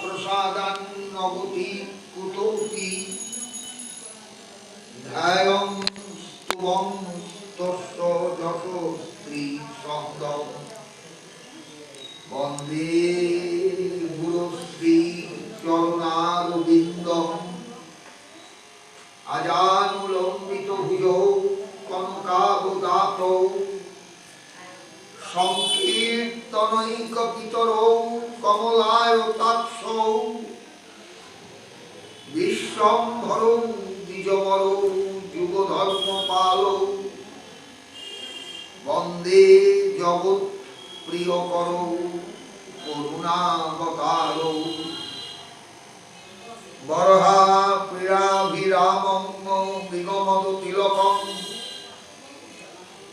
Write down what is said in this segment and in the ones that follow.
प्रसादान्नवति कुतोऽपि ध्यायं स्तुवं तस्य यशस्त्रीसङ्गं वन्दे गुरुश्रीचरणारविन्दम् अजानुलम्बितभुजौ कनकावदातौ संकीर्तनैकपितरौ कमलायताक्षौ विश्वम्भरौ द्विजवरौ युगधर्मपालौ वन्दे जगत्प्रियकरौ करुणावतारौ बर्हाप्रियाभिरामं मृगमदतिलकं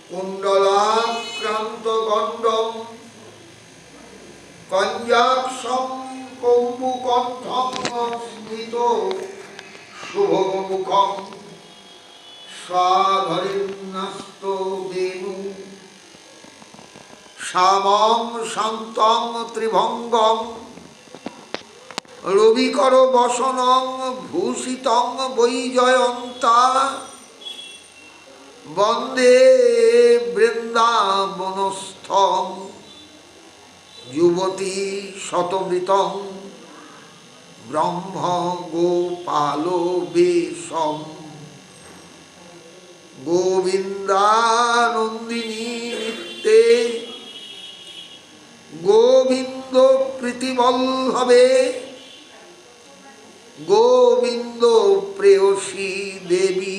कुण्डलाक्रान्तगण्डं कञ्जाक्षं कौमुकण्ठं स्मितो शुभमुखं स्वाधरिन्नस्तो वेणु श्यामं शान्तं त्रिभङ्गं रविकर वसनं भूषितं वैजयन्ता वन्दे वृन्दावनस्थं युवती शतवृतं ब्रह्म गोपालो वेशं गोविन्दानन्दिनी नित्ये गोविन्द प्रीतिवल्लभे गोविन्द प्रेयसी देवी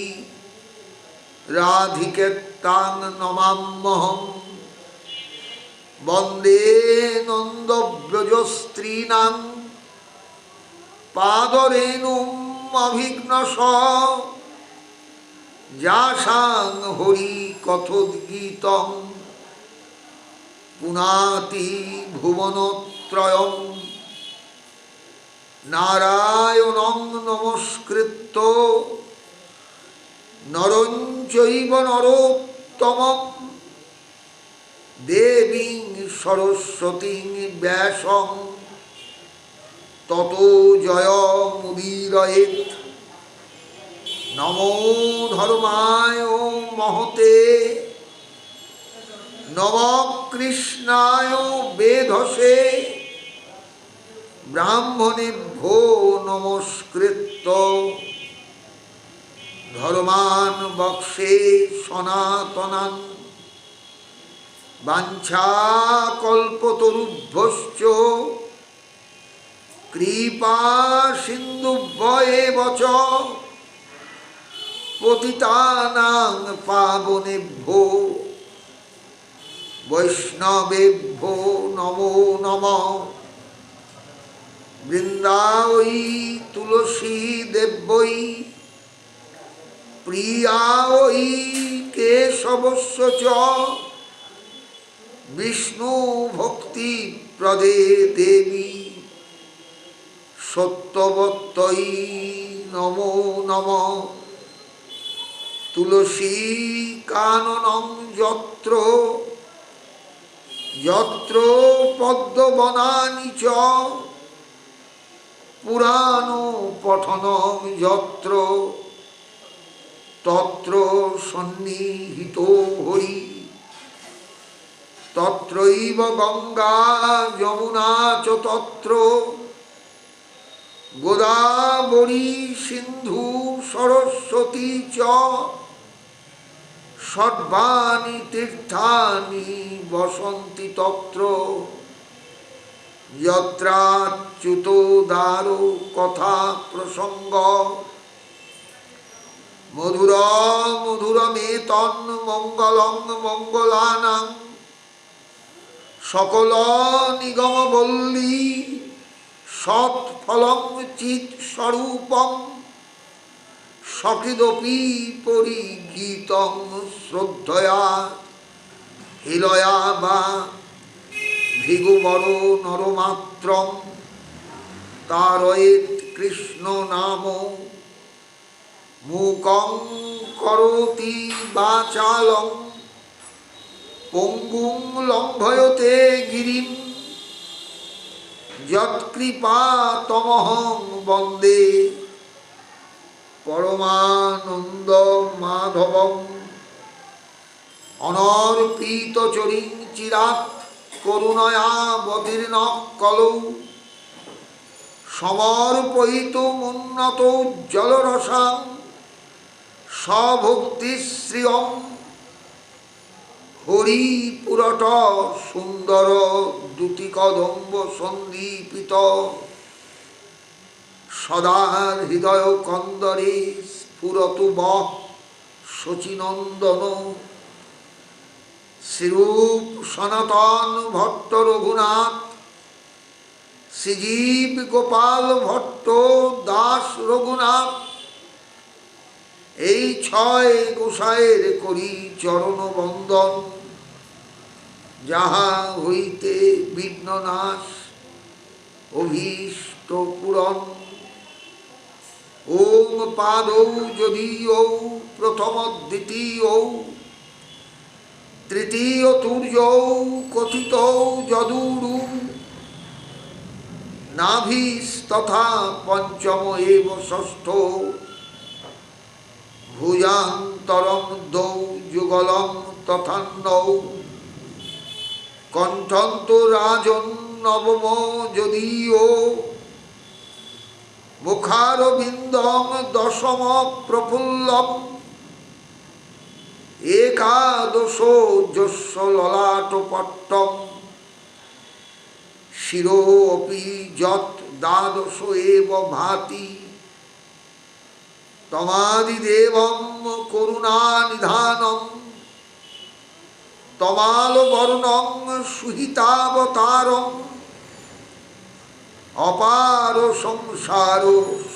राधिके तां नमाम्यहं वन्दे नन्दव्रजस्त्रीणां पादरेणुम् अभिघ्नश यासां हरिकथोद्गीतं पुनाति भुवनत्रयं नारायणं नमस्कृत्य नरं चैव नरोत्तमं देवीं सरस्वतीं व्यासं ततो जयमुदीरयेत्। नमो धर्माय महते नमः वेधसे ब्राह्मणेभ्यो नमस्कृत्य धर्मान् वक्षे सनातनान् वाञ्छाकल्पतरुभ्यश्च कृपा सिन्धुभ्येव च पतितानां पावनेभ्यो वैष्णवेभ्यो नमो नमः। वृन्दावै तुलसी देव्यै प्रियायै केशवस्य च विष्णु भक्ति प्रदे देवी सत्यवत्यै नमो नमः। तुलसी काननं यत्र यत्र पद्मवनानि च पुराणो पठनं यत्र तत्र सन्निहितो हरि तत्रैव गंगा यमुना च तत्र गोदावरी सिंधु सरस्वती च षड्वानि तीर्थानि वसन्ति तत्र यत्राच्युतोदारो कथा प्रसंग मधुर मधुरमेतन् मंगलं मंगलानां सकल निगमवल्ली सत्फलं चित्स्वरूपं सकृदपि परिगीतं श्रद्धया हिलया वा भृगुवरो नरमात्रं तारयेत् कृष्ण नाम मूकं करोति वाचालं पंगुं लंघयते गिरिं যৎকৃপা তমহং বন্দে পরমানন্দ মাধবম। অনর্পিত চরিং চিরাত করুণয়া বতীর্ণ কলৌ সমর্পয়িত উন্নত জলরসাং সভক্তিশ্রিয়ং। হরিপুরট সুন্দর দ্যুতিকদম্ব সন্দীপিত সদা হৃদয় কন্দরে স্ফুরতু বহ শচীনন্দন। শ্রীরূপ সনাতন ভট্ট রঘুনাথ শ্রীজীব গোপাল ভট্ট দাস রঘুনাথ। এই ছয় গোসাইয়ের করি চরণ বন্দন। যাহা হইতে বিঘ্ন নাশ অভীষ্ট পূরণ। ওম পাদৌ যদীয়ৌ প্রথম দ্বিতীয় তৃতীয় তুর্যৌ কথিত যদুরু নাভিস্তথা পঞ্চম এব ষষ্ঠ। ভুজান্তরম দ্বৌ যুগলম তথান্নৌ কণ্ঠন্ত রাজন নবম যদীয়। মুখারবিন্দম দশম প্রফুল্লম একাদশ যস্য ললাটপট্টম। শিরোপি যৎ দ্বাদশ এব ভাতি তমাদিদেবম করুণানিধানম। তমালবর্ণং সুহিতাবতারম অপার সংসার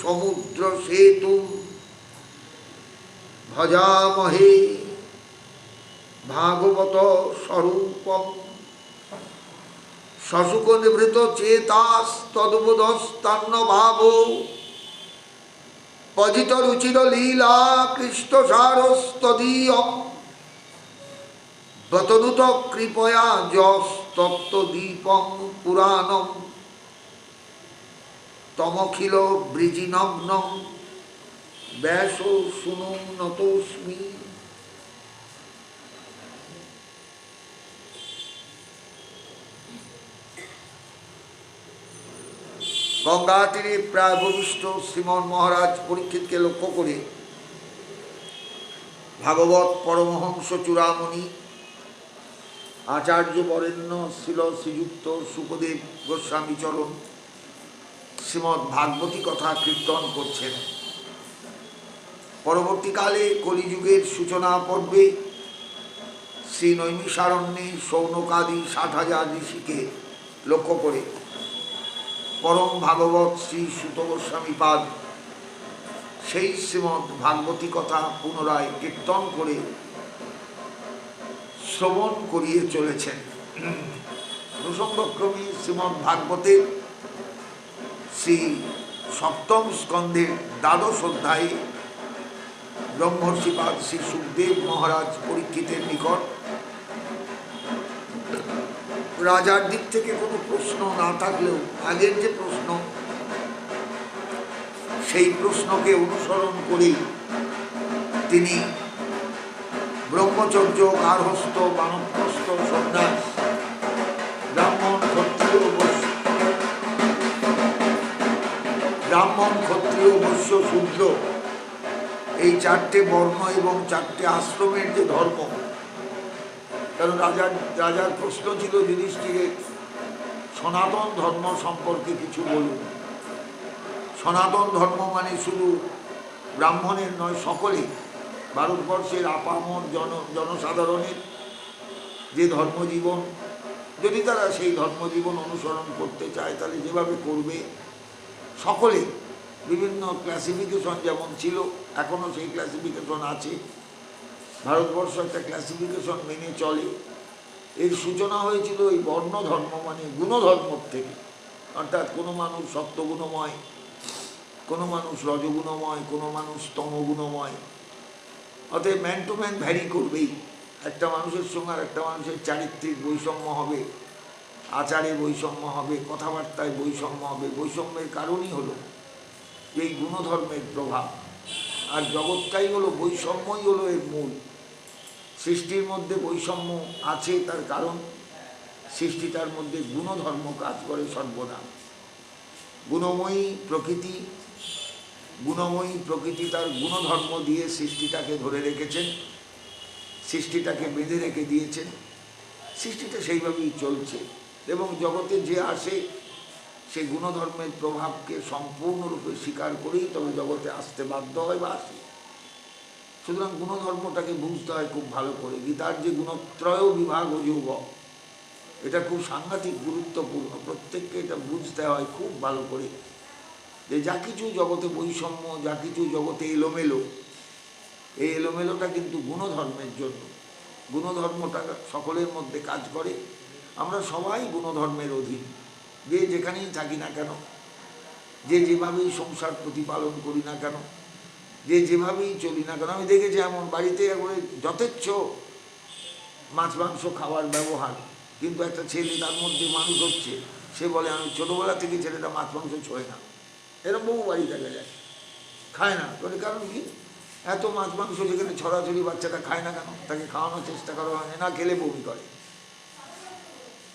সমুদ্র সেতু। ভজামহে ভাগবত স্বরূপম শশুক নিভৃত চেতাস্তদ্বোধস্তান্ন ভাব। পজিত রুচির লীলা কৃষ্ট সারস্তদীয়ম। বতনুত কৃপয়া যস্তত্ত্বদীপং পুরাণম। তমখিল বৃজিনগ্নম ব্যাস শুনুং নতোস্মি। গঙ্গা তীরে প্রায় ভূমিষ্ঠ শ্রীমন মহারাজ পরীক্ষিতকে লক্ষ্য করে ভাগবত পরমহংস চূড়ামণি আচার্য বরেণ্য শিল শ্রীযুক্ত সুখদেব গোস্বামীচরণ শ্রীমদ্ ভাগবতী কথা কীর্তন করছেন। পরবর্তীকালে কলিযুগের সূচনা পর্বে শ্রী নৈমিষারণ্যে শৌনকাদি 60,000 ঋষিকে লক্ষ্য করে পরম ভাগবত শ্রী সুত গোস্বামীপাদ সেই শ্রীমদ্ ভাগবতী কথা পুনরায় কীর্তন করে শ্রবণ করিয়ে চলেছেন। প্রসঙ্গক্রমে শ্রীমদ্ ভাগবতের শ্রী সপ্তম স্কন্ধের 12 অধ্যায়ে ব্রহ্মর্ষিপাদ শ্রী সুখদেব মহারাজ পরীক্ষিতের নিকট রাজার দিক থেকে কোনো প্রশ্ন না থাকলেও আগের যে প্রশ্ন সেই প্রশ্নকে অনুসরণ করেই তিনি ব্রহ্মচর্য গার্হস্থ বানপ্রস্থ সন্ন্যাস ব্রাহ্মণ ক্ষত্রিয় বৈশ্য শূদ্র এই 4টে বর্ণ এবং 4টে আশ্রমের যে ধর্ম। কারণ রাজার প্রশ্ন ছিল যুধিষ্ঠিরের সনাতন ধর্ম সম্পর্কে কিছু বলুন। সনাতন ধর্ম মানে শুধু ব্রাহ্মণের নয়, সকলে ভারতবর্ষের আপামর জনসাধারণের যে ধর্মজীবন, যদি তারা সেই ধর্মজীবন অনুসরণ করতে চায় তাহলে যেভাবে করবে সকলে বিভিন্ন ক্লাসিফিকেশন যেমন ছিল এখনও সেই ক্লাসিফিকেশন আছে। ভারতবর্ষ একটা ক্লাসিফিকেশন মেনে চলে। এর সূচনা হয়েছিল এই বর্ণ ধর্ম মানে গুণধর্ম থেকে, অর্থাৎ কোনো মানুষ সত্যগুণময়, কোনো মানুষ রজগুণময়, কোনো মানুষ তমগুণময়। অতএব ম্যান টু ম্যান ভ্যারি করবেই। একটা মানুষের সঙ্গে আর একটা মানুষের চারিত্রিক বৈষম্য হবে, আচারে বৈষম্য হবে, কথাবার্তায় বৈষম্য হবে। বৈষম্যের কারণই হলো এই গুণধর্মের প্রভাব। আর জগৎটাই হলো বৈষম্যই হলো এর মূল। সৃষ্টির মধ্যে বৈষম্য আছে, তার কারণ সৃষ্টিটার মধ্যে গুণধর্ম কাজ করে সর্বদা। গুণময়ী প্রকৃতি তার গুণধর্ম দিয়ে সৃষ্টিটাকে ধরে রেখেছেন, সৃষ্টিটাকে বেঁধে রেখে দিয়েছেন। সৃষ্টিটা সেইভাবেই চলছে এবং জগতে যে আসে সে গুণধর্মের প্রভাবকে সম্পূর্ণরূপে স্বীকার করেই তবে জগতে আসতে বাধ্য হয় বা আসে। সুতরাং গুণধর্মটাকে বুঝতে হয় খুব ভালো করে। গীতার যে গুণত্রয় বিভাগ ও যোগ, এটা খুব সাংঘাতিক গুরুত্বপূর্ণ। প্রত্যেককে এটা বুঝতে হয় খুব ভালো করে যে যা কিছু জগতে বৈষম্য, যা কিছু জগতে এলোমেলো, এই এলোমেলোটা কিন্তু গুণধর্মের জন্য। গুণধর্মটা সকলের মধ্যে কাজ করে। আমরা সবাই গুণধর্মের অধীন, যে যেখানেই থাকি না কেন, যে যেভাবেই সংসার প্রতিপালন করি না কেন, যে যেভাবেই চলি না কেন। আমি দেখেছি এমন বাড়িতে একবারে যথেচ্ছ মাছ মাংস খাওয়ার ব্যবহার, কিন্তু একটা ছেলে তার মধ্যে মানুষ হচ্ছে, সে বলে আমি ছোটোবেলা থেকে ছেলেটা মাছ মাংস ছোঁয় না। এরকম বহু বাড়ি দেখা যায়, খায় না। বলে কারণ কি? এত মাছ মাংস যেখানে ছড়াছড়ি, বাচ্চাটা খায় না কেন? তাকে খাওয়ানোর চেষ্টা করা হয় না, খেলে বমি করে।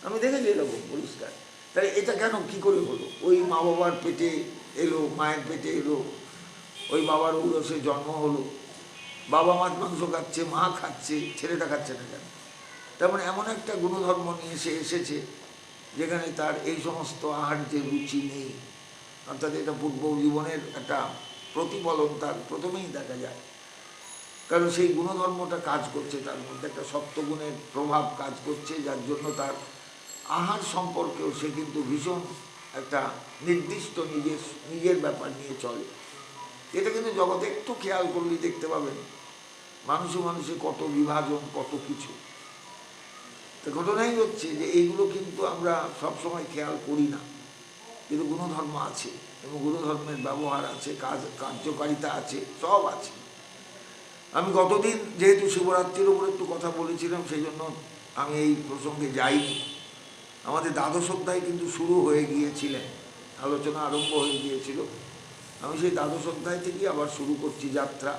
আমি দেখেছি এরকম পরিষ্কার। তাই এটা কেন, কি করে হলো? ওই মা বাবার পেটে এলো, মায়ের পেটে এলো, ওই বাবার ঔরসে জন্ম হলো, বাবা মাছ মাংস খাচ্ছে, মা খাচ্ছে, ছেলেটা খাচ্ছে না কেন? তেমন এমন একটা গুণধর্ম নিয়ে সে এসেছে যেখানে তার এই সমস্ত আহার্যের রুচি নেই। অর্থাৎ এটা পূর্ব জীবনের একটা প্রতিফলন তার প্রথমেই দেখা যায়। কারণ সেই গুণধর্মটা কাজ করছে, তার মধ্যে একটা সপ্তগুণের প্রভাব কাজ করছে, যার জন্য তার আহার সম্পর্কেও সে কিন্তু ভীষণ একটা নির্দিষ্ট নিজের ব্যাপার নিয়ে চলে। এটা কিন্তু জগতে একটু খেয়াল করলেই দেখতে পাবেন, মানুষে কত বিভাজন, কত কিছু। তো ঘটনাই হচ্ছে যে এইগুলো কিন্তু আমরা সবসময় খেয়াল করি না, কিন্তু গুণধর্ম আছে এবং গুণধর্মের ব্যবহার আছে, কার্যকারিতা আছে, সব আছে। আমি গতদিন যেহেতু শিবরাত্রির উপর একটু কথা বলেছিলাম, সেই জন্য আমি এই প্রসঙ্গে যাইনি। আমাদের দ্বাদশ অধ্যায় কিন্তু শুরু হয়ে গিয়েছিলেন, আলোচনা আরম্ভ হয়ে গিয়েছিল। আমি সেই দ্বাদশ অধ্যায় থেকেই আবার শুরু করছি যাত্রা।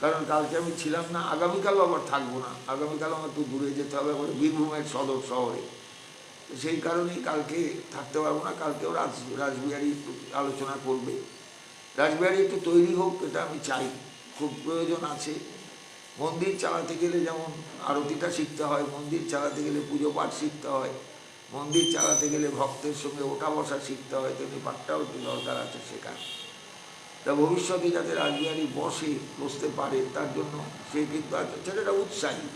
কারণ কালকে আমি ছিলাম না, আগামীকালও আবার থাকবো না। আগামীকাল আমার একটু দূরে যেতে হবে, আবার বীরভূমের সদর শহরে। সেই কারণেই কালকে থাকতে পারবো না। কালকেও রাসবিহারী আলোচনা করবে। রাসবিহারী একটু তৈরি হোক, এটা আমি চাই, খুব প্রয়োজন আছে। মন্দির চালাতে গেলে যেমন আরতিটা শিখতে হয়, মন্দির চালাতে গেলে পুজো পাঠ শিখতে হয়, মন্দির চালাতে গেলে ভক্তের সঙ্গে ওঠা বসা শিখতে হয়, তেমনি পাঠটাও একটু দরকার আছে শেখার। তা ভবিষ্যতে যাতে রাসবিহারী বসতে পারে, তার জন্য সে কিন্তু ছেলেটা উৎসাহী।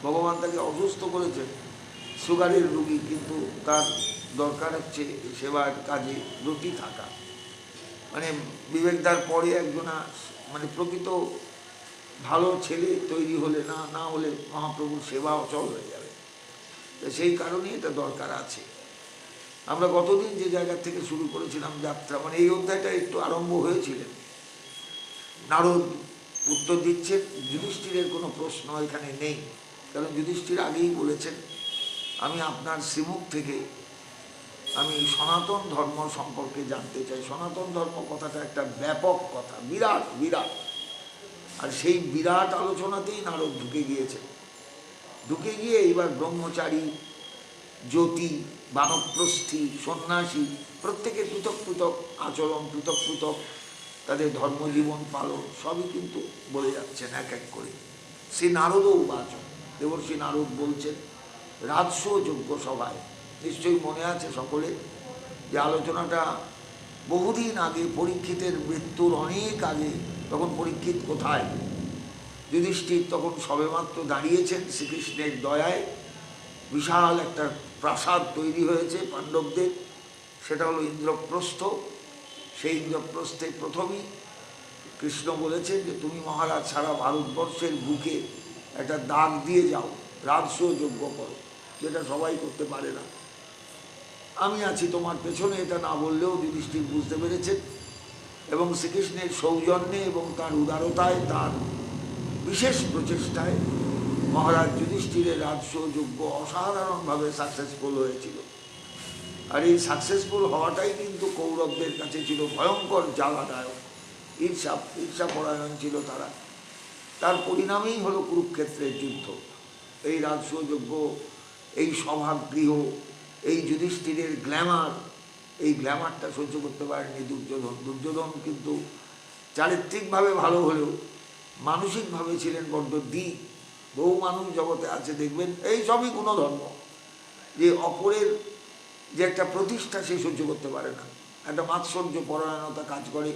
ভগবান তাকে অসুস্থ করেছেন, সুগারের রুগী, কিন্তু তার দরকার হচ্ছে সেবার কাজে ব্রতী থাকা। মানে বিবেকদার পরে একজনা মানে প্রকৃত ভালো ছেলে তৈরি হলে না হলে মহাপ্রভুর সেবা অচল হয়ে যাবে। তো সেই কারণেই এটা দরকার আছে। আমরা গতদিন যে জায়গা থেকে শুরু করেছিলাম যাত্রা, মানে এই অধ্যায়টা একটু আরম্ভ হয়েছিলেন, নারদ উত্তর দিচ্ছেন। যুধিষ্ঠিরের কোনো প্রশ্ন এখানে নেই, কারণ যুধিষ্ঠির আগেই বলেছেন আমি আপনার শ্রীমুখ থেকে আমি সনাতন ধর্ম সম্পর্কে জানতে চাই। সনাতন ধর্ম কথাটা একটা ব্যাপক কথা, বিরাট বিরাট। আর সেই বিরাট আলোচনাতেই নারদ ঢুকে গিয়েছে। ঢুকে গিয়ে এইবার ব্রহ্মচারী, জ্যোতি, বানপ্রস্থী, সন্ন্যাসী প্রত্যেকের পৃথক পৃথক আচরণ, পৃথক পৃথক তাদের ধর্মজীবন পালন সবই কিন্তু বলে যাচ্ছেন এক এক করে। শ্রী নারদও বাচন, দেবর্ষী নারদ বলছেন রাজস্ব যজ্ঞ সভায়। নিশ্চয়ই মনে আছে সকলে যে আলোচনাটা বহুদিন আগে, পরীক্ষিতের মৃত্যুর অনেক আগে। তখন পরীক্ষিত কোথায়? যুধিষ্ঠির তখন সবেমাত্র দাঁড়িয়েছেন। শ্রীকৃষ্ণের দয়ায় বিশাল একটা প্রাসাদ তৈরি হয়েছে পাণ্ডবদের, সেটা হলো ইন্দ্রপ্রস্থ। সেই ইন্দ্রপ্রস্থে প্রথমেই কৃষ্ণ বলেছেন যে তুমি মহারাজ সারা ভারতবর্ষের বুকে একটা দাগ দিয়ে যাও, রাজস্ব যজ্ঞ করো, যেটা সবাই করতে পারে না। আমি আছি তোমার পেছনে, এটা না বললেও যুধিষ্ঠির বুঝতে পেরেছেন। এবং শ্রীকৃষ্ণের সৌজন্যে এবং তার উদারতায়, তার বিশেষ প্রচেষ্টায় মহারাজ যুধিষ্ঠিরের রাজস্ব যজ্ঞ অসাধারণভাবে সাকসেসফুল হয়েছিল। আর এই সাকসেসফুল হওয়াটাই কিন্তু কৌরবদের কাছে ছিল ভয়ঙ্কর জ্বালাদায়ক। ঈর্ষাপরায়ণ ছিল তারা। তার পরিণামেই হলো কুরুক্ষেত্রের যুদ্ধ। এই রাজসূয়যজ্ঞ, এই সভাগৃহ, এই যুধিষ্ঠিরের গ্ল্যামার, এই গ্ল্যামারটা সহ্য করতে পারেনি দুর্যোধন। দুর্যোধন কিন্তু চারিত্রিকভাবে ভালো হলেও মানসিকভাবে ছিলেন বড্ড দিক। বহু মানুষ জগতে আছে দেখবেন, এই সবই গুণধর্ম, যে অপরের যে একটা প্রতিষ্ঠা সে সহ্য করতে পারে না, একটা মাৎসর্য পরায়ণতা কাজ করে,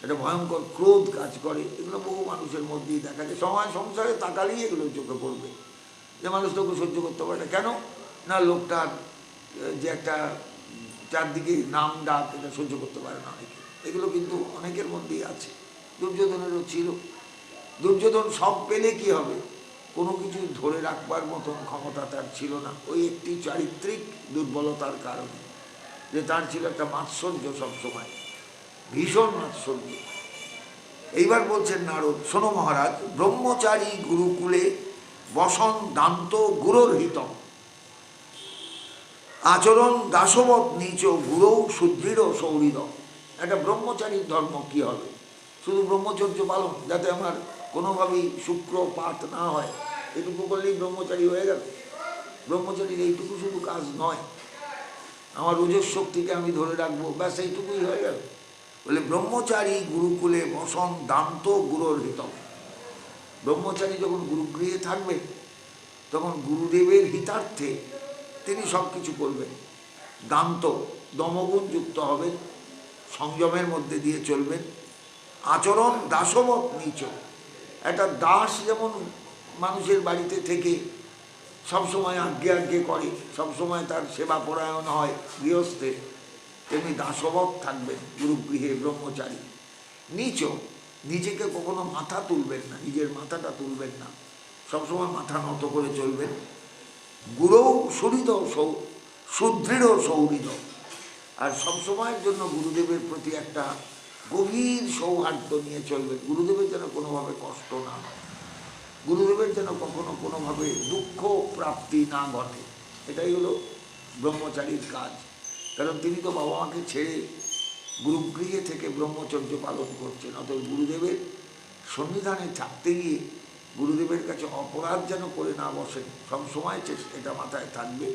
একটা ভয়ঙ্কর ক্রোধ কাজ করে। এগুলো বহু মানুষের মধ্যেই দেখা যায়। সময় সংসারে তাকালেই এগুলো চোখে পড়বে, যে মানুষটাকে সহ্য করতে পারে না। কেন না, লোকটার যে একটা চারদিকে নাম ডাক, এটা সহ্য করতে পারে না অনেকে। এগুলো কিন্তু অনেকের মধ্যেই আছে, দুর্যোধনেরও ছিল। দুর্যোধন সব পেলে কি হবে, কোনো কিছু ধরে রাখবার মতন ক্ষমতা তার ছিল না, ওই একটি চারিত্রিক দুর্বলতার কারণে, যে তার ছিল একটা মাৎসর্য সবসময়, ভীষণ মাৎসর্য। এইবার বলছেন নারদ, শোনো মহারাজ, ব্রহ্মচারী গুরুকুলে বসন দান্ত গুরুর হিতম, আচরণ দাসবৎ নিচ গুরৌ সুদৃঢ় সৌহৃদম। একটা ব্রহ্মচারীর ধর্ম কি হবে? শুধু ব্রহ্মচর্য পালন, যাতে আমার কোনোভাবেই শুক্রপাত না হয়, এটুকু করলেই ব্রহ্মচারী হয়ে গেল? ব্রহ্মচারীর এইটুকু শুধু কাজ নয়, আমার ওজস শক্তিকে আমি ধরে রাখবো, ব্যাস এইটুকুই হয়ে গেল? বলে ব্রহ্মচারী গুরুকুলে বসন দান্ত গুরুর হিতম। ব্রহ্মচারী যখন গুরুগৃহে থাকবেন, তখন গুরুদেবের হিতার্থে তিনি সব কিছু করবেন। দান্ত, দমগুণ যুক্ত হবেন, সংযমের মধ্যে দিয়ে চলবেন। আচরণ দাসবৎ নিচ, একটা দাস যেমন মানুষের বাড়িতে থেকে সবসময় আজ্ঞে করে, সবসময় তার সেবা পরায়ণ হয় গৃহস্থে, তেমনি দাসবৎ থাকবেন গুরুগৃহে ব্রহ্মচারী। নিচ, নিজেকে কখনো মাথা তুলবেন না, নিজের মাথাটা তুলবেন না, সবসময় মাথা নত করে চলবেন। গুরু সুদৃঢ় সৌহৃদ, আর সবসময়ের জন্য গুরুদেবের প্রতি একটা গভীর সৌহার্দ্য নিয়ে চলবেন। গুরুদেবের যেন কোনোভাবে কষ্ট না হয়, গুরুদেবের যেন কখনো কোনোভাবে দুঃখ প্রাপ্তি না ঘটে। এটাই হলো ব্রহ্মচারীর কাজ। কারণ তিনি তো বাবা মাকে ছেড়ে গুরুগৃহে থেকে ব্রহ্মচর্য পালন করছেন। অতএব গুরুদেবের সন্নিধানে থাকতে গিয়ে গুরুদেবের কাছে অপরাধ যেন করে না বসেন, সবসময় এটা মাথায় থাকবে।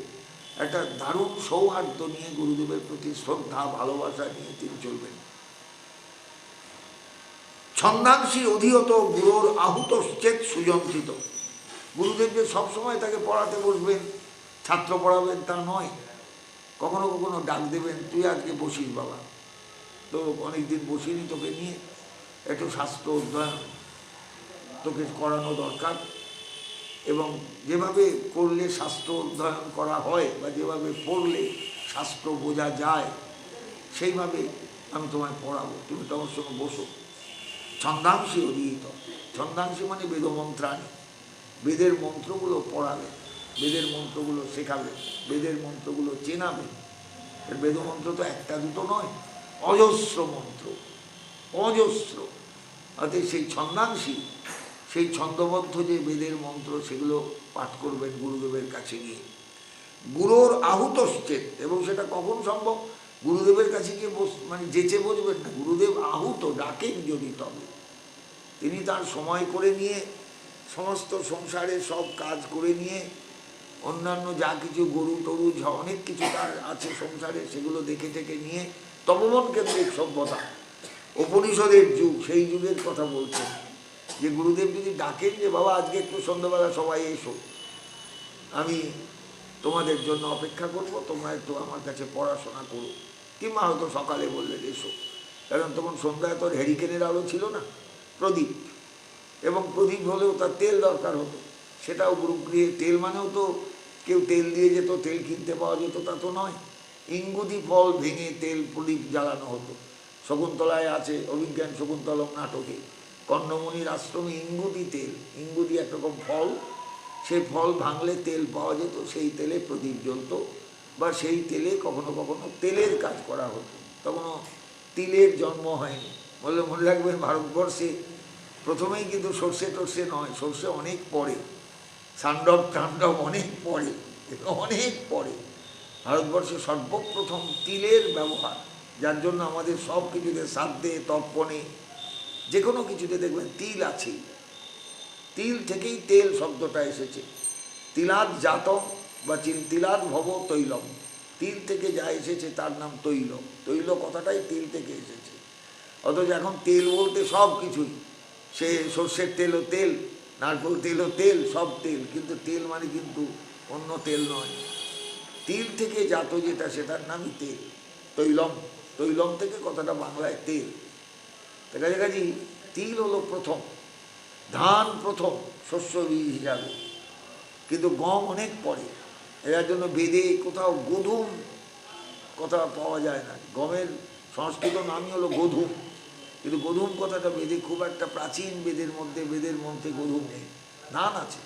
একটা দারুণ সৌহার্দ্য নিয়ে গুরুদেবের প্রতি শ্রদ্ধা ভালোবাসা নিয়ে তিনি চলবেন। ছন্দাংশী অধিহত গুরুর আহুতশ্চেত সুযন্ত্রিত। গুরুদেব যে সবসময় তাকে পড়াতে বসবেন, ছাত্র পড়াবেন তা নয়, কখনো কখনো ডাক দেবেন, তুই আজকে বসিস বাবা, তো অনেকদিন বসিনি, তোকে নিয়ে একটু শাস্ত্র অধ্যয়ন তোকে করানো দরকার, এবং যেভাবে করলে শাস্ত্র অধ্যয়ন করা হয় বা যেভাবে পড়লে শাস্ত্র বোঝা যায় সেইভাবে আমি তোমায় পড়াবো, তুমি তোমার সঙ্গে বসো। ছন্দাংশী অধিহিত, ছন্দাংশী মানে বেদমন্ত্রাণী, বেদের মন্ত্রগুলো পড়াবে, বেদের মন্ত্রগুলো শেখাবে, বেদের মন্ত্রগুলো চেনাবে। বেদমন্ত্র তো একটা দুটো নয়, অজস্র মন্ত্র, অজস্র। অর্থাৎ সেই ছন্দাংশী, সেই ছন্দবদ্ধ যে বেদের মন্ত্র, সেগুলো পাঠ করবেন গুরুদেবের কাছে গিয়ে। গুরুর আহুতশ্চেত, এবং সেটা কখন সম্ভব? গুরুদেবের কাছে গিয়ে মানে যেচে বসবেন না, গুরুদেব আহুত ডাকেন যদি, তবে তিনি তার সময় করে নিয়ে সমস্ত সংসারে সব কাজ করে নিয়ে, অন্যান্য যা কিছু গরু টরু অনেক কিছু তার আছে সংসারে, সেগুলো দেখে টেকে নিয়ে তপবন কেন্দ্রিক সভ্যতা, উপনিষদের যুগ, সেই যুগের কথা বলছেন। যে গুরুদেব যদি ডাকেন যে বাবা আজকে একটু সন্ধ্যাবেলা সবাই এসো, আমি তোমাদের জন্য অপেক্ষা করব, তোমরা একটু আমার কাছে পড়াশোনা করো, কিংবা হয়তো সকালে বললেন এসো, কারণ তখন সন্ধ্যায় তোর হেরিকেনের আলো ছিল না, প্রদীপ, এবং প্রদীপ হলেও তার তেল দরকার হতো। সেটাও গুরুগৃহে, তেল মানেও তো কেউ তেল দিয়ে যেত, তেল কিনতে পাওয়া যেত তা তো নয়, ইঙ্গুদি ফল ভেঙে তেল প্রদীপ জ্বালানো হতো। শকুন্তলায় আছে, অভিজ্ঞান শকুন্তলম নাটকে, কর্ণমণির আশ্রমে ইঙ্গুদি তেল, ইঙ্গুদি একরকম ফল, সেই ফল ভাঙলে তেল পাওয়া যেত, সেই তেলে প্রদীপ জ্বলত, বা সেই তেলে কখনো কখনো তেলের কাজ করা হতো। তখনও তিলের জন্ম হয়নি। বললে মনে রাখবেন, ভারতবর্ষে প্রথমেই কিন্তু সর্ষে টর্ষে নয়, সর্ষে অনেক পরে, সান্ডব টান্ডব অনেক পরে, অনেক পরে। ভারতবর্ষে সর্বপ্রথম তিলের ব্যবহার, যার জন্য আমাদের সব কিছুতে শ্রাদ্ধে তর্পণে যে কোনো কিছুতে দেখবেন তিল আছে। তিল থেকেই তেল শব্দটা এসেছে। তিলাদ জাতম বা তিলাদ ভব তৈলম, তিল থেকে যা এসেছে তার নাম তৈল। তৈল কথাটাই তিল থেকে এসেছে। অথচ এখন তেল বলতে সব কিছুই, সে সর্ষের তেলও তেল, নারকেল তেলও তেল, সব তেল, কিন্তু তেল মানে কিন্তু অন্য তেল নয়। তিল থেকে জাত যেটা সেটার নামই তেল, তৈলম। তৈলম থেকে কথাটা বাংলায় তেল। কাছাকাছি তিল হলো প্রথম, ধান প্রথম শস্য বীজ হিসাবে, কিন্তু গম অনেক পরে। এর জন্য বেদে কোথাও গোধূম কথা পাওয়া যায় না। গমের সংস্কৃত নামই হলো গোধূম, কিন্তু গোধূম কথাটা বেদে খুব একটা প্রাচীন বেদের মধ্যে গোধূম নেই। ধান আছে।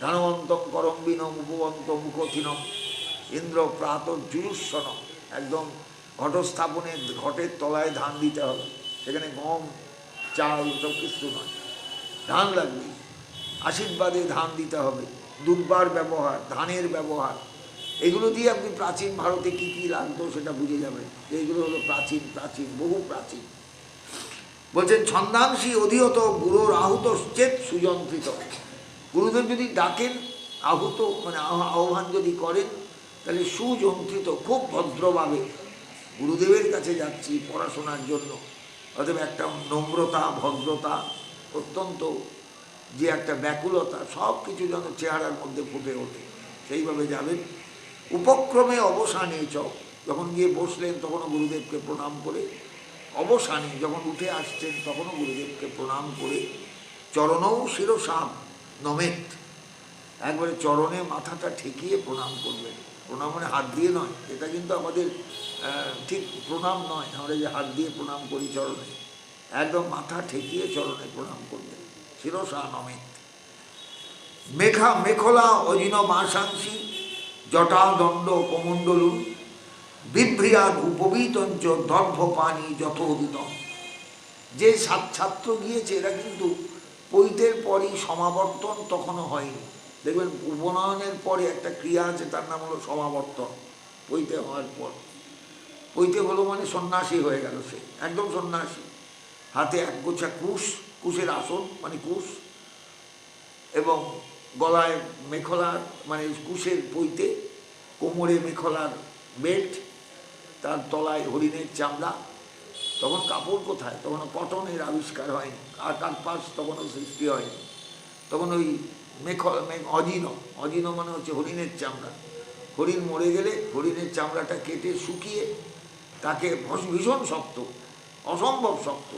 ধানবন্তম করম্বিনম উপবন্ত মুখথিনম ইন্দ্র প্রাত জুয়ুস্বনম, একদম ঘটস্থাপনের ঘটের তলায় ধান দিতে হবে, সেখানে গম চাল সব কিছু নয়, ধান লাগবে। আশীর্বাদে ধান দিতে হবে, দুর্বার ব্যবহার, ধানের ব্যবহার, এগুলো দিয়ে আপনি প্রাচীন ভারতে কী কী লাগতো সেটা বুঝে যাবেন। এইগুলো হলো প্রাচীন, বহু প্রাচীন। বলছেন ছন্দাংশী অধিহত গুরুর আহুত চেত সুযন্ত্রিত। গুরুদেব যদি ডাকেন, আহুত মানে আহ্বান যদি করেন, তাহলে সুযন্ত্রিত, খুব ভদ্রভাবে গুরুদেবের কাছে যাচ্ছি পড়াশোনার জন্য। অতএব একটা নম্রতা, ভদ্রতা, অত্যন্ত যে একটা ব্যাকুলতা, সব কিছু যেন চেহারার মধ্যে ফুটে ওঠে, সেইভাবে যাবেন। উপক্রমে অবসানে যখন গিয়ে বসলেন তখনও গুরুদেবকে প্রণাম করে, অবসানে যখন উঠে আসছেন তখনও গুরুদেবকে প্রণাম করে, চরণও শিরসাম নমেত, একবারে চরণে মাথাটা ঠেকিয়ে প্রণাম করবেন। প্রণাম মানে হাত দিয়ে নয়, এটা কিন্তু আমাদের ঠিক প্রণাম নয়। আমরা যে হাত দিয়ে প্রণাম করি চরণে, একদম মাথা ঠেকিয়ে চরণে প্রণাম করবেন। শিরসা নমেত। মেখলা অজিন মাসাংসী জটা দণ্ড কমণ্ডলু বিভ্রিয়াদ উপবীতঞ্চ দর্ভ পানি যথোদিতম। যে ছাত্র গিয়েছে এরা কিন্তু পৈতের পরই সমাবর্তন তখনও হয়নি। দেখবেন উপনয়নের পরে একটা ক্রিয়া আছে, তার নাম হলো সমাবর্তন। পৈতে হওয়ার পর, পৈতে হলো মানে সন্ন্যাসী হয়ে গেল, সে একদম সন্ন্যাসী। হাতে এক গোছা কুশের আসন মানে কুশ, এবং গলায় মেখলার মানে কুশের পৈতে, কোমরে মেখলার বেল্ট, তার তলায় হরিণের চামড়া। তখন কাপড় কোথায়, তখন কটনের আবিষ্কার হয়নি, আর কার্পাস তখনও সৃষ্টি হয়নি। তখন ওই অজিন মানে হচ্ছে হরিণের চামড়া। হরিণ মরে গেলে হরিণের চামড়াটা কেটে শুকিয়ে তাকে ভীষণ শক্ত, অসম্ভব শক্ত,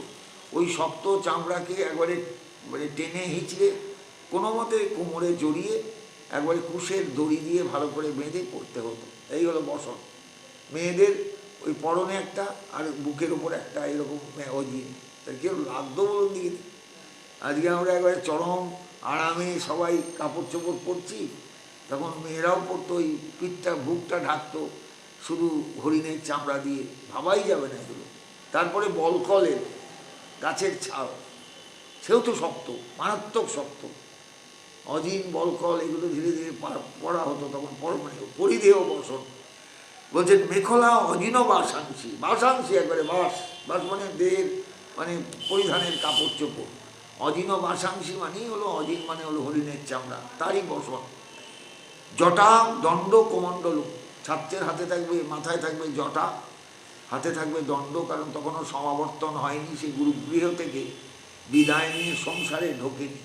ওই শক্ত চামড়াকে একবারে মানে টেনে হিঁচড়ে কোনো মতে কোমরে জড়িয়ে একবারে কুশের দড়ি দিয়ে ভালো করে বেঁধে পড়তে হতো। এই হলো বসন। মেয়েদের ওই পরনে একটা আর বুকের ওপর একটা এরকম অজিন, তার কেউ লাগতো বলুন দিকে। আজকে আমরা একবারে চরম আরামে সবাই কাপড় চোপড় পরছি, তখন মেয়েরাও পরতো, ওই পিঠটা বুকটা ঢাকতো শুধু হরিণের চামড়া দিয়ে, ভাবাই যাবে না এগুলো। তারপরে বলকলের গাছের ছাল, সেও তো শক্ত, মারাত্মক শক্ত। অজিন বলকল এগুলো ধীরে ধীরে পড়া হতো তখন, মানে পরিধেয় বসন। বলছেন মেখলা অজিন বাসাংশী, বাসাংশী একবারে বাস মানে দেহের মানে পরিধানের কাপড় চোপড়। অজিন বাসাংশী মানেই হলো, অজিন মানে হলো হরিণের চামড়া, তারই বসন। জটা দণ্ড কমণ্ডল, ছাত্রের হাতে থাকবে, মাথায় থাকবে জটা, হাতে থাকবে দণ্ড, কারণ তখনও সমাবর্তন হয়নি, সে গুরুগৃহ থেকে বিদায় নিয়ে সংসারে ঢোকেনি,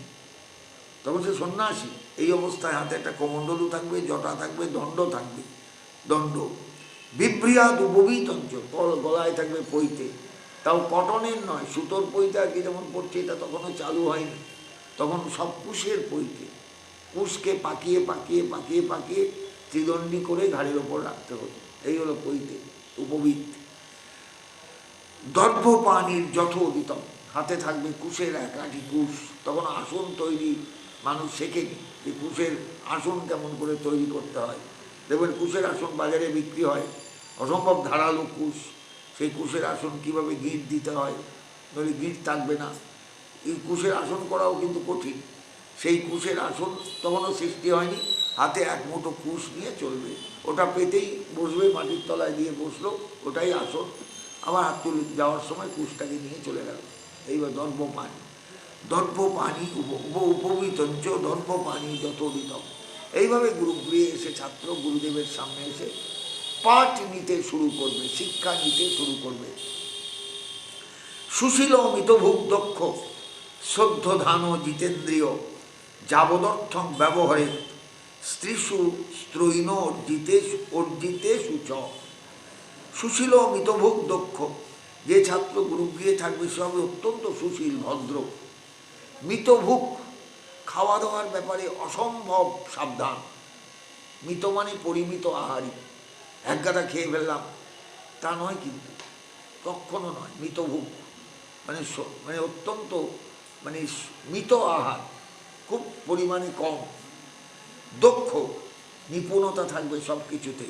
তখন সে সন্ন্যাসী। এই অবস্থায় হাতে একটা কমণ্ডলু থাকবে, জটা থাকবে, দণ্ড থাকবে, দণ্ড। বিভ্রিয়াদ উপবীতঞ্চ, গলায় থাকবে পৈতে, তাও কটনের নয়, সুতোর পৈতে আর কি যেমন পড়ছে, এটা তখনও চালু হয়নি। তখন সব কুশের পৈতে, কুশকে পাকিয়ে পাকিয়ে পাকিয়ে পাকিয়ে ত্রিদণ্ডী করে ঘাড়ের ওপর রাখতে হতো। এই হলো পৈতে, উপবীত। দর্ভ পানির যথোদিতম, হাতে থাকবে কুশের এক আঁটি কুশ। তখন আসন তৈরি মানুষ শেখেনি, যে কুশের আসন কেমন করে তৈরি করতে হয়। দেখবেন কুশের আসন বাজারে বিক্রি হয়, অসম্ভব ধারালো কুশ। সেই কুশের আসন কিভাবে গিঁট দিতে হয়, নইলে গিঁট থাকবে না। এই কুশের আসন করাও কিন্তু কঠিন। সেই কুশের আসন তখনও সৃষ্টি হয়নি, হাতে এক মুঠো কুশ নিয়ে চলবে, ওটা পেতেই বসবে, মাটির তলায় দিয়ে বসলো, ওটাই আসন, আবার হাত তুলে যাওয়ার সময় কুশটাকে নিয়ে চলে গেল। এইবার দর্ভ পানি, দর্ভ পানি উপবিতঞ্চ দর্ভ পানি যত দিতম। এইভাবে গুরুগৃহে এসে ছাত্র গুরুদেবের সামনে এসে পাঠ নিতে শুরু করবে, শিক্ষা নিতে শুরু করবে। সুশীল মিতভুক দক্ষ শ্রদ্ধধান জিতেন্দ্রিয় যাবদর্থং ব্যবহারে স্ত্রীষু স্ত্রৈন অর্জিতে সুচ। সুশীল মিতভোগ দক্ষ, যে ছাত্র গুরুগৃহে থাকবে সে হবে অত্যন্ত সুশীল ভদ্র। মিতভুক, খাওয়া দাওয়ার ব্যাপারে অসম্ভব সাবধান। মিত মানে পরিমিত আহারী, এক গাদা খেয়ে ফেললাম তা নয়, কিন্তু কখনো নয়। মিতভুক মানে মানে অত্যন্ত মানে মিত আহার, খুব পরিমাণে কম। দক্ষ, নিপুণতা থাকবে সব কিছুতে।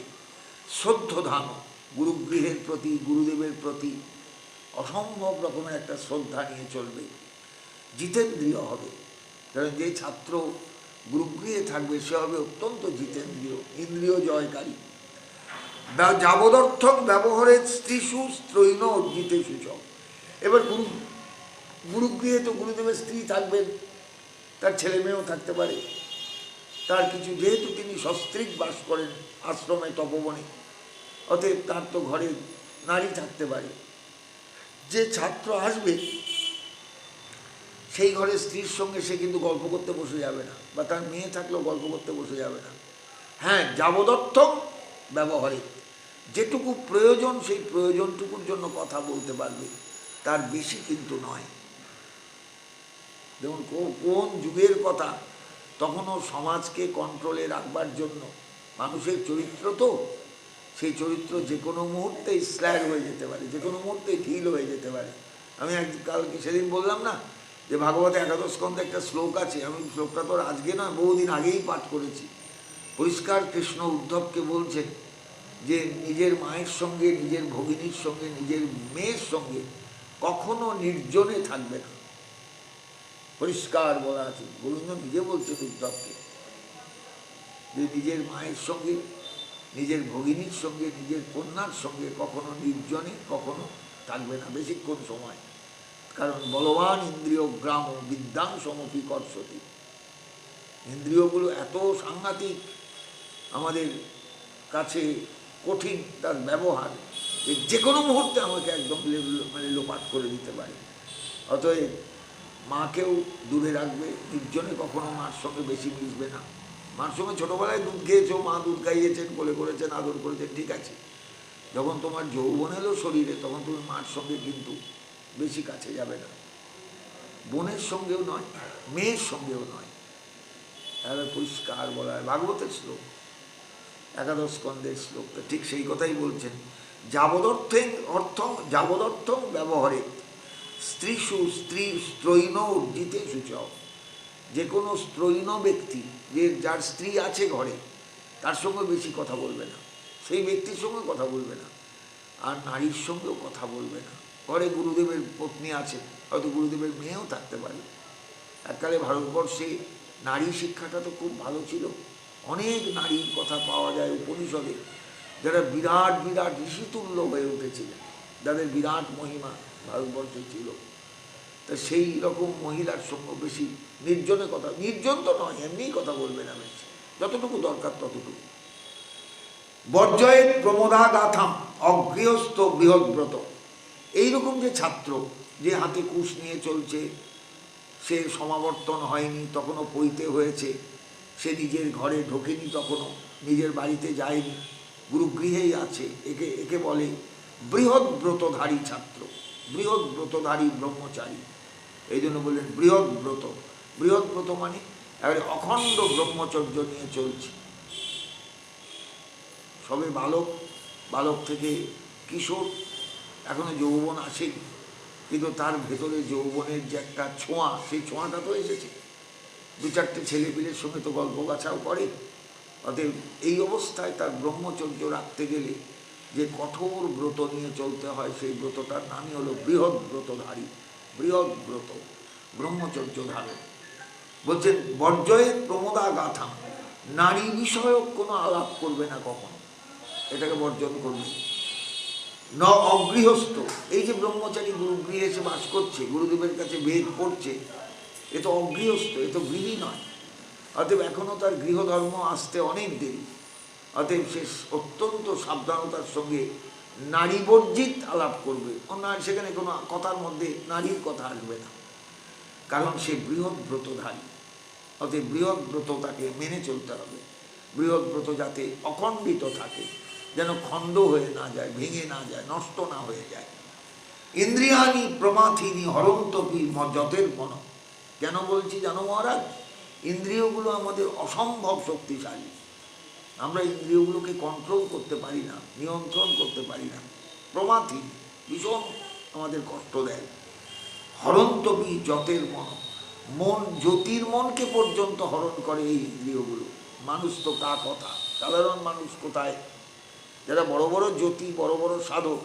শ্রদ্ধধান, গুরুগৃহের প্রতি গুরুদেবের প্রতি অসম্ভব রকমের একটা শ্রদ্ধা নিয়ে চলবে। জিতেন্দ্রিয় হবে, কারণ যে ছাত্র গুরুগৃহে থাকবে সে হবে অত্যন্ত জিতেন্দ্রিয়, ইন্দ্রিয় জয়কারী। যাবদর্থক ব্যবহারের স্ত্রীষু স্ত্রৈন অর্জিতে সূচক। এবার গুরুগৃহে তো গুরুদেবের স্ত্রী থাকবেন, তার ছেলে মেয়েও থাকতে পারে, তার কিছু, যেহেতু তিনি সস্ত্রীক বাস করেন আশ্রমে তপবনে, অতএব তার তো ঘরে নারী থাকতে পারে। যে ছাত্র আসবে সেই ঘরে স্ত্রীর সঙ্গে সে কিন্তু গল্প করতে বসে যাবে না, বা তার মেয়ে থাকলেও গল্প করতে বসে যাবে না। হ্যাঁ, যাবদর্থক ব্যবহারে, যেটুকু প্রয়োজন সেই প্রয়োজনটুকুর জন্য কথা বলতে পারবে, তার বেশি কিন্তু নয়। যেমন কোন যুগের কথা, তখনও সমাজকে কন্ট্রোলে রাখবার জন্য মানুষের চরিত্র, তো সেই চরিত্র যে কোনো মুহূর্তে স্ল্যাগ হয়ে যেতে পারে, যে কোনো মুহূর্তে ঢিল হয়ে যেতে পারে। আমি কালকে সেদিন বললাম না যে ভাগবতে একাদশ স্কন্ধে একটা শ্লোক আছে, আমি শ্লোকটা তো আজকে নয় বহুদিন আগেই পাঠ করেছি। পরিষ্কার কৃষ্ণ উদ্ধবকে বলছেন যে নিজের মায়ের সঙ্গে, নিজের ভগিনীর সঙ্গে, নিজের মেয়ের সঙ্গে কখনো নির্জনে থাকবে না। পরিষ্কার বলা আছে, গোবিন্দ নিজে বলছে উদ্ধবকে যে নিজের মায়ের সঙ্গে, নিজের ভগিনীর সঙ্গে, নিজের কন্যার সঙ্গে কখনো নির্জনে কখনো থাকবে না বেশিক্ষণ সময়। কারণ বলবান ইন্দ্রিয় গ্রাম বিদ্যাং সমপি কর্ষতি। ইন্দ্রিয়গুলো এত সাংঘাতিক আমাদের কাছে কঠিন তার ব্যবহার, যে কোনো মুহূর্তে আমাকে একদম মানে লোপাট করে দিতে পারে। অতএব মাকেও দূরে রাখবে, নির্জনে কখনো মার সঙ্গে বেশি মিশবে না। মার সঙ্গে ছোটোবেলায় দুধ খেয়েছো, মা দুধ খাইয়েছেন, কোলে করেছেন, আদর করেছেন, ঠিক আছে। যখন তোমার যৌবন এলো শরীরে, তখন তুমি মার সঙ্গে কিন্তু বেশি কাছে যাবে না। বোনের সঙ্গেও নয়, মেয়ের সঙ্গেও নয়। তাহলে পরিষ্কার বলা হয়, ভাগবতের শ্লোক, একাদশ স্কন্ধের শ্লোক, তো ঠিক সেই কথাই বলছেন। যাবদর্থ ব্যবহারে স্ত্রীষু স্ত্রৈন অর্জিতে সূচ। যে কোনো স্ত্রৈন ব্যক্তি, যে যার স্ত্রী আছে ঘরে, তার সঙ্গে বেশি কথা বলবে না, সেই ব্যক্তির সঙ্গে কথা বলবে না। আর নারীর সঙ্গেও কথা বলবে না। ঘরে গুরুদেবের পত্নী আছে, হয়তো গুরুদেবের মেয়েও থাকতে পারে। এককালে ভারতবর্ষে নারী শিক্ষাটা তো খুব ভালো ছিল। অনেক নারীর কথা পাওয়া যায় উপনিষদে, যারা বিরাট বিরাট ঋষিতুল্য হয়ে উঠেছিলেন, যাদের বিরাট মহিমা ভারতবর্ষে ছিল। তা সেই রকম মহিলার সঙ্গে বেশি নির্জনে কথা, নির্জন তো নয়, এমনিই কথা বলবে না বেশি, যতটুকু দরকার ততটুকু। বর্জয়ের প্রমোদা গাথাম অগৃহস্থ বৃহৎব্রত। এইরকম যে ছাত্র, যে হাতে কুশ নিয়ে চলছে, সে সমাবর্তন হয়নি, তখনও পৈতে হয়েছে, সে নিজের ঘরে ঢোকেনি, তখনও নিজের বাড়িতে যায়নি, গুরুগৃহেই আছে, একে বলে বৃহৎ ব্রতধারী ছাত্র, বৃহৎ ব্রতধারী ব্রহ্মচারী। এই জন্য বললেন বৃহৎ ব্রত। বৃহৎ ব্রত মানে এবারে অখণ্ড ব্রহ্মচর্য নিয়ে চলছে। সবে বালক, বালক থেকে কিশোর, এখনো যৌবন আসেনি, কিন্তু তার ভেতরে যৌবনের যে একটা ছোঁয়া, সেই ছোঁয়াটা তো এসেছে। দু চারটে ছেলেপিলের সঙ্গে তো গল্প গাছাও করে। অতএব এই অবস্থায় তার ব্রহ্মচর্য রাখতে গেলে যে কঠোর ব্রত নিয়ে চলতে হয়, সেই ব্রতটার নামই হলো বৃহৎ ব্রতধারী, বৃহৎ ব্রত, ব্রহ্মচর্য ধারণ। বলছেন বর্জয়ের প্রমোদা গাথা, নারী বিষয়ক কোনো আলাপ করবে না কখনো, এটাকে বর্জন করবে। ন অগৃহস্থ, এই যে ব্রহ্মচারী গুরুগৃহে এসে বাস করছে, গুরুদেবের কাছে বেদ পড়ছে, এ তো অগৃহস্থ, এ তো গৃহী নয়। অতএব এখনও তার গৃহধর্ম আসতে অনেক দেরি। অতএব সে অত্যন্ত সাবধানতার সঙ্গে নারী বর্জিত আলাপ করবে। সেখানে কোনো কথার মধ্যে নারীর কথা আসবে না, কারণ সে বৃহৎ ব্রতধারী। অতএব বৃহৎ ব্রত তাকে মেনে চলতে হবে। বৃহৎ ব্রত যাতে অখণ্ডিত থাকে, যেন খণ্ড হয়ে না যায়, ভেঙে না যায়, নষ্ট না হয়ে যায়। ইন্দ্রিয়ানি প্রমাথিনী হরন্তপি যতের মন। কেন বলছি জানো মহারাজ? ইন্দ্রিয়গুলো আমাদের অসম্ভব শক্তিশালী। আমরা ইন্দ্রিয়গুলোকে কন্ট্রোল করতে পারি না, নিয়ন্ত্রণ করতে পারি না। প্রমাথিনী, ভীষণ আমাদের কষ্ট দেয়। হরন্তপি যতের মন, মন জ্যোতির্মনকে পর্যন্ত হরণ করে এই ইন্দ্রিয়গুলো। মানুষ তো তা কথা, সাধারণ মানুষ কোথায়? যারা বড় বড় জ্যোতি, বড় বড় সাধক,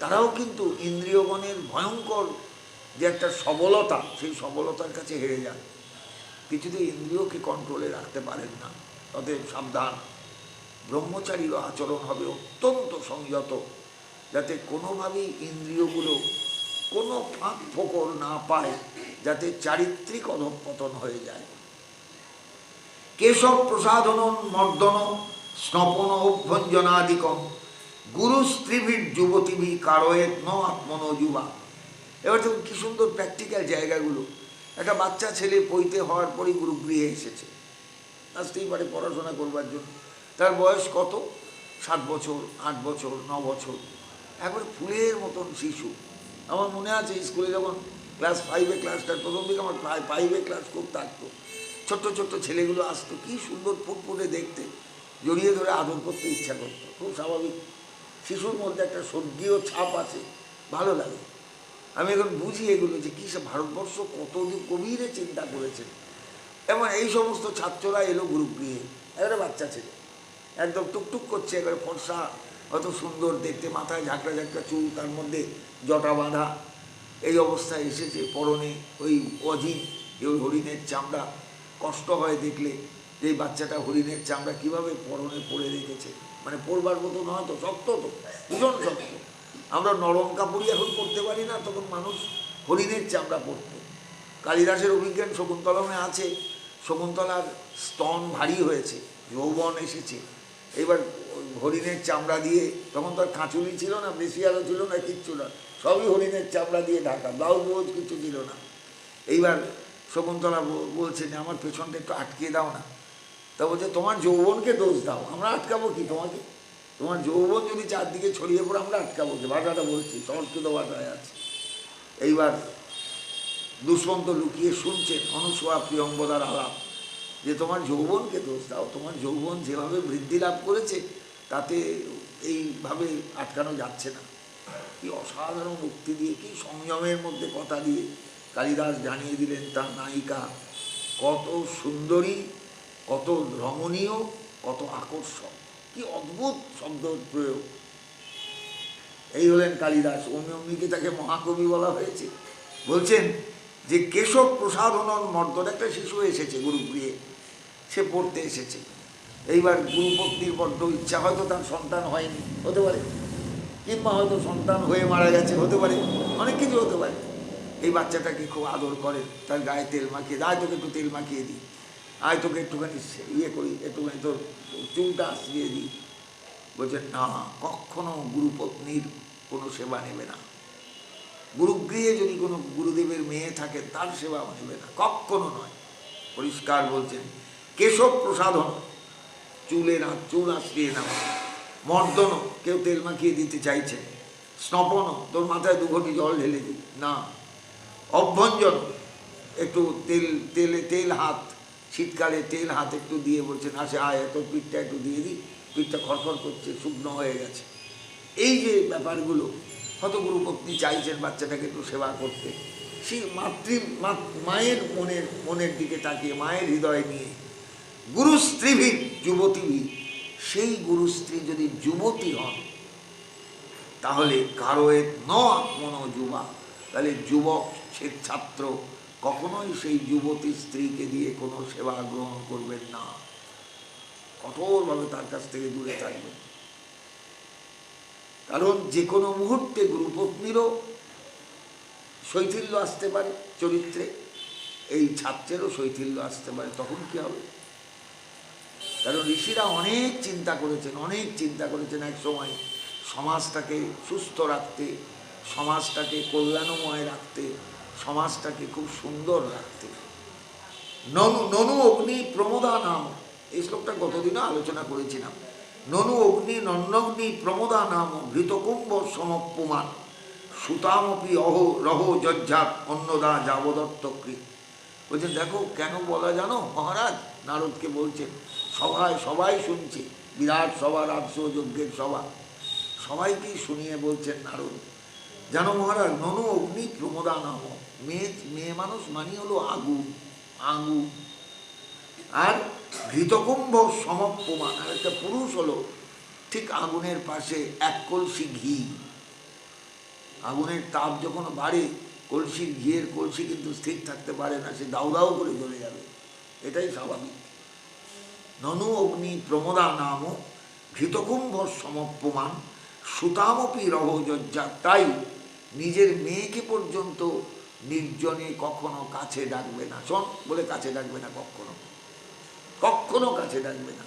তারাও কিন্তু ইন্দ্রিয়গণের ভয়ঙ্কর যে একটা সবলতা, সেই সবলতার কাছে হেরে যান। কিছুতেই ইন্দ্রিয়কে কন্ট্রোলে রাখতে পারেন না। অতএব সাবধান। ব্রহ্মচারীরও আচরণ হবে অত্যন্ত সংযত, যাতে কোনোভাবেই ইন্দ্রিয়গুলো কোনো ফাঁক ফোকর না পায়, যাতে চারিত্রিক অধঃপতন হয়ে যায়। কেশব প্রসাধন মর্দন স্নপন অভ্যঞ্জনাদিকম গুরু স্ত্রীভির যুবতীভি কারয়েত ন আত্মন যুবা। এবার দেখুন কি সুন্দর প্র্যাকটিক্যাল জায়গাগুলো। একটা বাচ্চা ছেলে পৈতে হওয়ার পরই গুরুগৃহে এসেছে, আসতেই পারে পড়াশোনা করবার জন্য। তার বয়স কত? 7 বছর, 8 বছর, 9 বছর, একবার ফুলের মতন শিশু। আমার মনে আছে স্কুলে যখন ক্লাস 5-এ ক্লাসটার প্রথম দিকে, আমার প্রায় 5-এ ক্লাস খুব থাকতো, ছোট্ট ছোট্ট ছেলেগুলো আসতো, কি সুন্দর ফুটফুটে দেখতে, জড়িয়ে ধরে আদর করতে ইচ্ছা করতো। খুব স্বাভাবিক, শিশুর মধ্যে একটা স্বর্গীয় ছাপ আছে, ভালো লাগে। আমি এখন বুঝি এগুলো যে কী সে ভারতবর্ষ কত গভীরে চিন্তা করেছে। এমন এই সমস্ত ছাত্ররা এলো গুরুগৃহে, একটা বাচ্চা ছেলে একদম টুকটুক করছে, এবারে ফর্সা, অত সুন্দর দেখতে, মাথায় ঝাঁকড়া ঝাঁকড়া চুল, তার মধ্যে জটা বাঁধা, এই অবস্থায় এসেছে। পরনে ওই অজিন, ওই হরিণের চামড়া। কষ্ট হয় দেখলে যে এই বাচ্চাটা হরিণের চামড়া কীভাবে পরনে পরে রেখেছে, মানে পরবার মতো নয় তো, শক্ত তো, ভীষণ শক্ত। আমরা নরম কাপড়ই এখন পরতে পারি না, তখন মানুষ হরিণের চামড়া পরত। কালিদাসের অভিজ্ঞান শকুন্তলমে আছে, শকুন্তলার স্তন ভারী হয়েছে, যৌবন এসেছে, এবার হরিণের চামড়া দিয়ে, তখন তো আর কাঁচুলি ছিল না, বেশি আলো ছিল না, কিচ্ছু না, সবই হরিণের চামড়া দিয়ে ঢাকা, ব্লাউজ বোজ কিছু ছিল না। এইবার শকুন্তলা বলছে যে আমার পেছনটা একটু আটকিয়ে দাও না। তা বলছে তোমার যৌবনকে দোষ দাও, আমরা আটকাবো কি তোমাকে? তোমার যৌবন যদি চারদিকে ছড়িয়ে পড়ে আমরা আটকাবো কি? ভাষাটা বলছি, সংস্কৃত ভাষায় আছে। এইবার দুষ্মন্ত লুকিয়ে শুনছেন অনুসূয়া প্রিয়ঙ্বদার আলাপ, যে তোমার যৌবনকে দোষ দাও, তোমার যৌবন যেভাবে বৃদ্ধি লাভ করেছে তাতে এইভাবে আটকানো যাচ্ছে না। কি অসাধারণ উক্তি দিয়ে, কি সংযমের মধ্যে কথা দিয়ে কালিদাস জানিয়ে দিলেন তার নায়িকা কত সুন্দরী, কত রমণীয়, কত আকর্ষক, কি অদ্ভুত শব্দ প্রয়োগ। এই হলেন কালিদাস, অমনি অমনিকে তাকে মহাকবি বলা হয়েছে। বলছেন যে কেশব প্রসাধন মর্দন, একটা শিশু এসেছে গুরুগৃহে, সে পড়তে এসেছে। এইবার গুরুপত্নীর বড্ড ইচ্ছা, হয়তো তার সন্তান হয়নি, হতে পারে, কিংবা হয়তো সন্তান হয়ে মারা গেছে, হতে পারে, অনেক কিছু হতে পারে। এই বাচ্চাটাকে খুব আদর করেন, তার গায়ে তেল মাখিয়ে, আয় তোকে একটু তেল মাখিয়ে দিই, আয় তোকে একটুখানি ইয়ে করি, একটুখানি তোর চুলটা আসিয়ে দিই। বলছেন না, কখনো গুরুপত্নীর কোনো সেবা নেবে না। গুরুগৃহে যদি কোনো গুরুদেবের মেয়ে থাকে তার সেবা নেবে না, কখনো নয়, পরিষ্কার বলছেন। কেশব প্রসাধন, চুল আশ্রিয়ে নেওয়া, মর্দন, কেউ তেল মাখিয়ে দিতে চাইছে, স্নপন, তোর মাথায় 2 ঘটি জল ঢেলে দিই, না। অভ্যঞ্জন, একটু তেল হাত, শীতকালে তেল হাত একটু দিয়ে বলছেন আসে আয়, তোর পিঠটা একটু দিয়ে দিই, পিঠটা খড়খড় করছে, শুকনো হয়ে গেছে। এই যে ব্যাপারগুলো, হয়তো গুরুপত্নী চাইছেন বাচ্চাটাকে একটু সেবা করতে, সেই মায়ের মনের দিকে তাকিয়ে, মায়ের হৃদয় নিয়ে। গুরু স্ত্রীভির যুবতীভি, সেই গুরু স্ত্রী যদি যুবতী হন, তাহলে কারোয়ের ন আত্মন যুবা, তাহলে যুবক ছাত্র কখনোই সেই যুবতী স্ত্রীকে দিয়ে কোনো সেবা গ্রহণ করবেন না। কঠোরভাবে তার কাছ থেকে দূরে থাকবেন। কারণ যে কোনো মুহূর্তে গুরুপত্নীরও শৈথিল্য আসতে পারে চরিত্রে, এই ছাত্রেরও শৈথিল্য আসতে পারে, তখন কি হবে? কারণ ঋষিরা অনেক চিন্তা করেছেন এক সময় সমাজটাকে সুস্থ রাখতে, সমাজটাকে কল্যাণময় রাখতে, সমাজটাকে খুব সুন্দর রাখতে। ননু অগ্নি প্রমোদা নাম, এই শ্লোকটা গতদিনও আলোচনা করেছিলাম। ননু অগ্নি নন্নগ্নি প্রমোদা নাম ঘৃতকুম্ভ সমপুমান সুতামপি রহ যজ্জাত অন্নদা যাবদত্তকৃত। বলছেন দেখো কেন বলা জানো মহারাজ, নারদকে বলছেন, সবাই শুনছে, বিরাট সভা, রাজস্ব যজ্ঞের সভা, সবাইকেই শুনিয়ে বলছেন নারদ, জানো মহারাজ, ননু অগ্নি প্রমোদা নাম, মেয়ে মানুষ মানি হলো আগুন, আর ঘৃতকুম্ভ সমপ্রমাণ, আর একটা পুরুষ হলো ঠিক আগুনের পাশে এক কলসি ঘি। আগুনের তাপ যখন বাড়ে, কলসির ঘিয়ের কলসি কিন্তু স্থির থাকতে পারে না, সে দাউ দাউ করে জ্বলে যাবে, এটাই স্বাভাবিক। ননু অগ্নি প্রমোদা নাম ঘৃতকুম্ভ সমপ্রমাণ সুতামপি রহযজ্জা, তাই নিজের মেয়েকে পর্যন্ত নির্জনে কখনো কাছে ডাকবে না, শোন বলে কাছে ডাকবে না, কখনো কাছে ডাকবে না।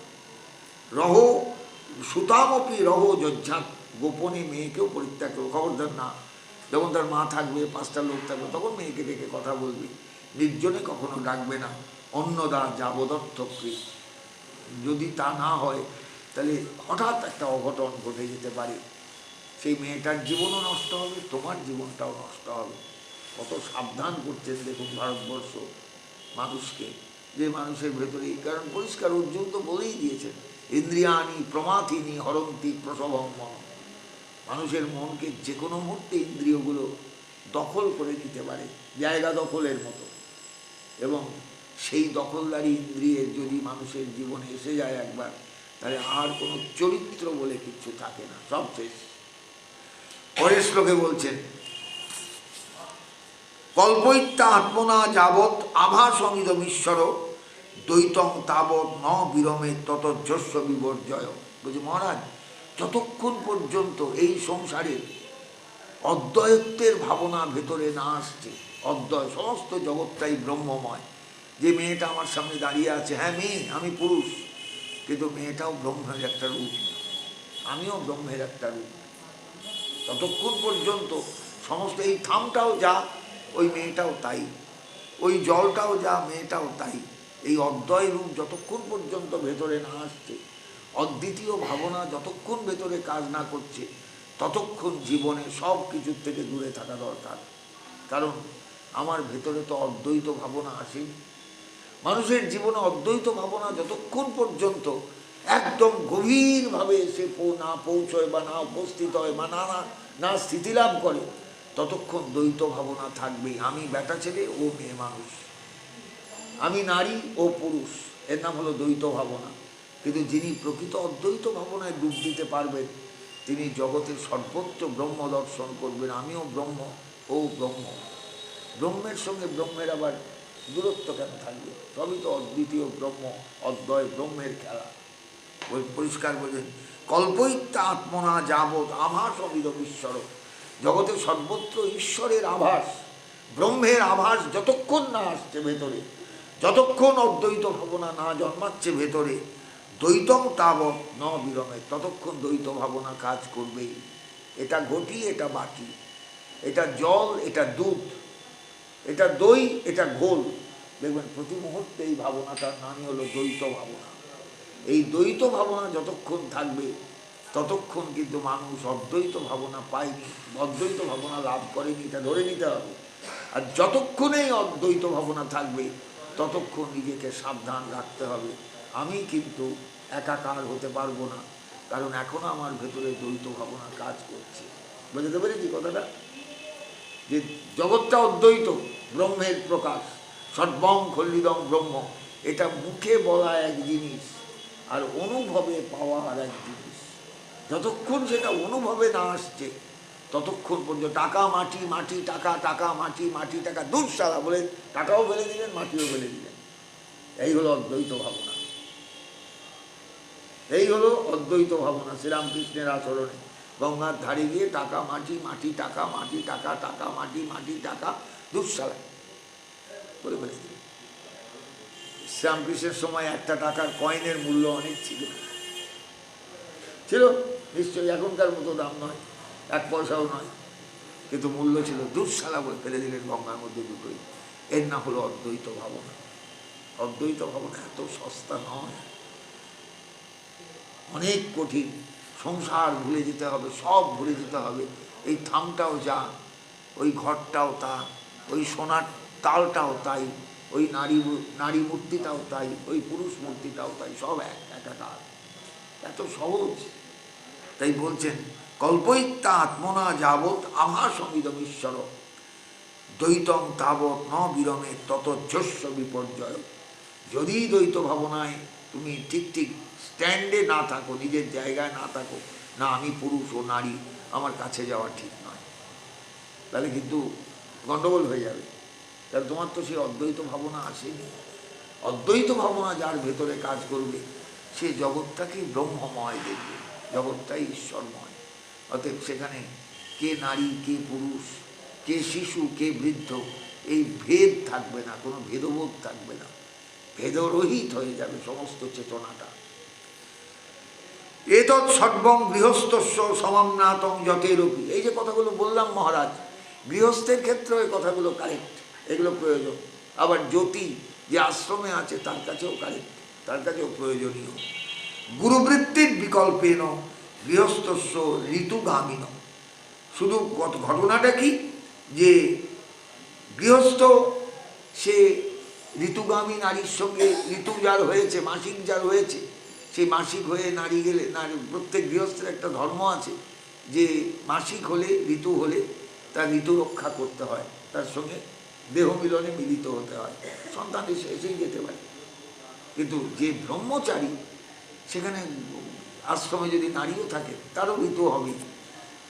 সুতামপি রহযজ্জা, গোপনে মেয়েকেও পরিত্যাগ করবে, খবরদার না। যখন তার মা থাকবে, 5টা লোক থাকবে, তখন মেয়েকে ডেকে কথা বলবি, নির্জনে কখনো ডাকবে না। অন্নদা যাবদত্তকৃত, যদি তা না হয় তাহলে হঠাৎ একটা অঘটন ঘটে যেতে পারে, সেই মেয়েটার জীবনও নষ্ট হবে, তোমার জীবনটাও নষ্ট হবে। কত সাবধান করছেন দেখুন ভারতবর্ষ মানুষকে, যে মানুষের ভেতরে, কারণ পরিষ্কার অর্জুন তো বলেই দিয়েছেন, ইন্দ্রিয়ানি প্রমাথিনী হরন্তি প্রসবং মন, মানুষের মনকে যে কোনো মুহূর্তে ইন্দ্রিয়গুলো দখল করে নিতে পারে, জায়গা দখলের মতো। এবং সেই দখলদারি ইন্দ্রিয়ের যদি মানুষের জীবনে এসে যায় একবার, তাহলে আর কোনো চরিত্র বলে কিছু থাকে না, সব শেষ। পরের শ্লোকে বলছেন, কল্পইত্যা আত্মনা যাবৎ আভাসমিদমীশ্বর দ্বৈতং তাবৎ ন বিরমে ততযস্য বিবর্জয়। বলছে মহারাজ, যতক্ষণ পর্যন্ত এই সংসারের অদ্বৈতের ভাবনা ভেতরে না আসছে, অদ্বয়, সমস্ত জগৎটাই ব্রহ্মময়, যে মেয়েটা আমার সামনে দাঁড়িয়ে আছে, হ্যাঁ মেয়ে, আমি পুরুষ, কিন্তু মেয়েটাও ব্রহ্মের একটা রূপ, আমিও ব্রহ্মের একটা রূপ, ততক্ষণ পর্যন্ত সমস্ত এই থামটাও যা, ওই মেয়েটাও তাই, ওই জলটাও যা, মেয়েটাও তাই, এই অদ্বয় রূপ যতক্ষণ পর্যন্ত ভেতরে না আসছে, অদ্বিতীয় ভাবনা যতক্ষণ ভেতরে কাজ না করছে, ততক্ষণ জীবনে সব কিছুর থেকে দূরে থাকা দরকার। কারণ আমার ভেতরে তো অদ্বৈত ভাবনা আসেনি। মানুষের জীবনে অদ্বৈত ভাবনা যতক্ষণ পর্যন্ত একদম গভীরভাবে এসে না পৌঁছয় বা না উপস্থিত হয় বা না স্থিতিলাভ করে, ততক্ষণ দ্বৈত ভাবনা থাকবেই। আমি বেটা ছেলে, ও মেয়ে মানুষ, আমি নারী, ও পুরুষ, এর নাম হলো দ্বৈত ভাবনা। কিন্তু যিনি প্রকৃত অদ্বৈত ভাবনায় ডুব দিতে পারবেন, তিনি জগতের সর্বোচ্চ ব্রহ্ম দর্শন করবেন, আমিও ব্রহ্ম, ও ব্রহ্ম। ব্রহ্মের সঙ্গে ব্রহ্মের আবার দূরত্ব কেন থাকবে? সবই তো অদ্বিতীয় ব্রহ্ম, অদ্বয় ব্রহ্মের খেলা। পরিষ্কার বোঝেন, কল্পইত্যা আত্মনা যাবৎ আভাস অবিদমীশ্বর, জগতের সর্বত্র ঈশ্বরের আভাস, ব্রহ্মের আভাস যতক্ষণ না আসছে ভেতরে, যতক্ষণ অদ্বৈত ভাবনা না জন্মাচ্ছে ভেতরে, দ্বৈতং তাবৎ ন বিরমে, ততক্ষণ দ্বৈত ভাবনা কাজ করবেই। এটা ঘটি, এটা বাটি, এটা জল, এটা দুধ, এটা দই, এটা ঘোল, দেখবেন প্রতি মুহূর্তে এই ভাবনাটার নামই হলো দ্বৈত ভাবনা। এই দ্বৈত ভাবনা যতক্ষণ থাকবে, ততক্ষণ কিন্তু মানুষ অদ্বৈত ভাবনা পায়নি, অদ্বৈত ভাবনা লাভ করেনি, এটা ধরে নিতে হবে। আর যতক্ষণ এই অদ্বৈত ভাবনা থাকবে, ততক্ষণ নিজেকে সাবধান রাখতে হবে, আমি কিন্তু একাকার হতে পারবো না, কারণ এখনো আমার ভেতরে দ্বৈত ভাবনা কাজ করছে। বুঝতে পেরেছি কথাটা? যে জগৎটা অদ্বৈত, ব্রহ্মের প্রকাশ, সর্বং খল্লিদং ব্রহ্ম, এটা মুখে বলা এক জিনিস, আর অনুভবে পাওয়া আর এক জিনিস। যতক্ষণ সেটা অনুভবে না আসছে, ততক্ষণ পর্যন্ত টাকা মাটি, মাটি টাকা, টাকা মাটি, মাটি টাকা, দূর সারা বলে টাকাও ফেলে দিলেন, মাটিও ফেলে দিলেন। এই হলো অদ্বৈত ভাবনা। এই হলো অদ্বৈত ভাবনা শ্রীরামকৃষ্ণের আচরণে। গঙ্গার ধারে গিয়ে টাকা মাটি, মাটি টাকা, মাটি টাকা, টাকা মাটি, মাটি টাকা, দুঃশালা বলে বলে। শ্রীরামকৃষ্ণের সময় একটা টাকার কয়েনের মূল্য অনেক ছিল, ছিল নিশ্চয়ই, এখনকার মতো দাম নয়, 1 পয়সাও নয়, কিন্তু মূল্য ছিল। দুঃশালা বলে ফেলে দিলেন গঙ্গার মধ্যে দুটোই। এর না হলো অদ্বৈত ভাবনা। অদ্বৈত ভাবনা এত সস্তা নয়, অনেক কঠিন। সংসার ভুলে যেতে হবে, সব ভুলে যেতে হবে। এই থামটাও যা, ওই ঘরটাও তা, ওই সোনার তালটাও তাই, ওই নারী মূর্তিটাও তাই, ওই পুরুষ মূর্তিটাও তাই, সব একাকার। এত সহজ। তাই বলছেন কল্পয়িত্যা আত্মনা যাবৎ আভাসমিদমীশ্বর দ্বৈতং তাবৎ ন বিরমে ততঝস্য বিপর্যয়। যদি দ্বৈত ভাবনায় তুমি ঠিক ঠিক স্ট্যান্ডে না থাকো, নিজের জায়গায় না থাকো, না আমি পুরুষ ও নারী, আমার কাছে যাওয়া ঠিক নয়, তাহলে কিন্তু গণ্ডগোল হয়ে যাবে। কারণ তোমার তো সেই অদ্বৈত ভাবনা আসেনি। অদ্বৈত ভাবনা যার ভেতরে কাজ করবে, সে জগৎটাকে ব্রহ্মময় দেখবে, জগৎটাই ঈশ্বরময়। অতএব সেখানে কে নারী, কে পুরুষ, কে শিশু, কে বৃদ্ধ, এই ভেদ থাকবে না, কোনো ভেদবোধ থাকবে না, ভেদরহিত হয়ে যাবে সমস্ত চেতনাটা। এতৎ সর্বং গৃহস্থস্য সমাম্নাতং যতেরপি। এই যে কথাগুলো বললাম মহারাজ, গৃহস্থের ক্ষেত্রেও এই কথাগুলো কারেক্ট, এগুলো প্রয়োজন। আবার জ্যোতি যে আশ্রমে আছে তার কাছেও কারেক্ট, তার কাছেও প্রয়োজনীয়। গুরুবৃত্তির বিকল্পেন গৃহস্থস্য ঋতুগামিন। শুধু ঘটনাটা কি, যে গৃহস্থ সে ঋতুগামী নারীর সঙ্গে, ঋতু যার হয়েছে, মাসিক যার হয়েছে, সেই মাসিক হয়ে নারী গেলে, নারী প্রত্যেক গৃহস্থের একটা ধর্ম আছে যে মাসিক হলে, ঋতু হলে তার ঋতু রক্ষা করতে হয়, তার সঙ্গে দেহ মিলনে মিলিত হতে হয়, সন্তান এসেই যেতে পারে। কিন্তু যে ব্রহ্মচারী, সেখানে আশ্রমে যদি নারীও থাকে তারও ঋতু হবেই,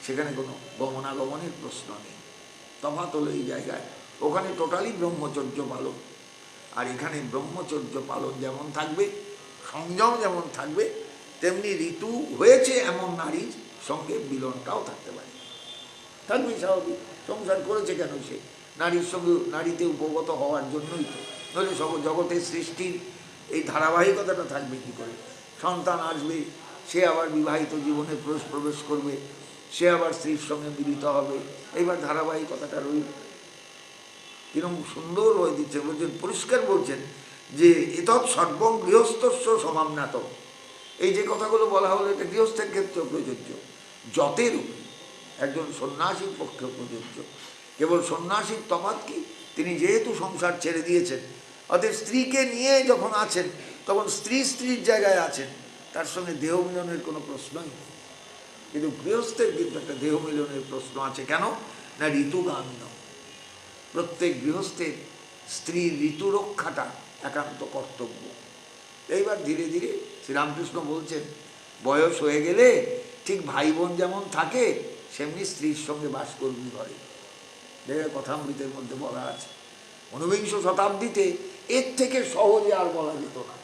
সেখানে কোনো গমনাগমনের প্রশ্ন নেই। তফাৎ হলো এই জায়গায়, ওখানে টোটালি ব্রহ্মচর্য পালন, আর এখানে ব্রহ্মচর্য পালন যেমন থাকবে, সংযম যেমন থাকবে, তেমনি ঋতু হয়েছে এমন নারীর সঙ্গে মিলনটাও থাকতে পারে, থাকবে স্বাভাবিক। সংসার করেছে কেন সে? নারীর সঙ্গে, নারীতে উপগত হওয়ার জন্যই তো, নইলে জগতের সৃষ্টির এই ধারাবাহিকতাটা থাকবে কী করে? সন্তান আসবে, সে আবার বিবাহিত জীবনে প্রবেশ করবে, সে আবার স্ত্রীর সঙ্গে মিলিত হবে, এইবার ধারাবাহিকতাটা রইল। কিরকম সুন্দর হয়ে দিচ্ছে, বলছেন পরিষ্কার বলছেন যে এতৎ সর্বং গৃহস্থস্য সমাম্নাত। এই যে কথাগুলো বলা হলো, এটা গৃহস্থের ক্ষেত্রেও প্রযোজ্য, যতের একজন সন্ন্যাসীর পক্ষে প্রযোজ্য। কেবল সন্ন্যাসীর তফাৎ কি, তিনি যেহেতু সংসার ছেড়ে দিয়েছেন, অতএব স্ত্রীকে নিয়ে যখন আছেন তখন স্ত্রীর জায়গায় আছেন, তার সঙ্গে দেহ মিলনের কোনো প্রশ্নই নেই। কিন্তু গৃহস্থের কিন্তু একটা দেহ মিলনের প্রশ্ন আছে। কেন না? ঋতুগামী। প্রত্যেক গৃহস্থের স্ত্রীর ঋতু রক্ষাটা একান্ত কর্তব্য। এইবার ধীরে ধীরে শ্রীরামকৃষ্ণ বলছেন, বয়স হয়ে গেলে ঠিক ভাই বোন যেমন থাকে, সেমনি স্ত্রীর সঙ্গে বাস করবি ঘরে। দেখে কথামৃতের মধ্যে বলা আছে। ঊনবিংশ শতাব্দীতে এর থেকে সহজে আর বলা যেত না,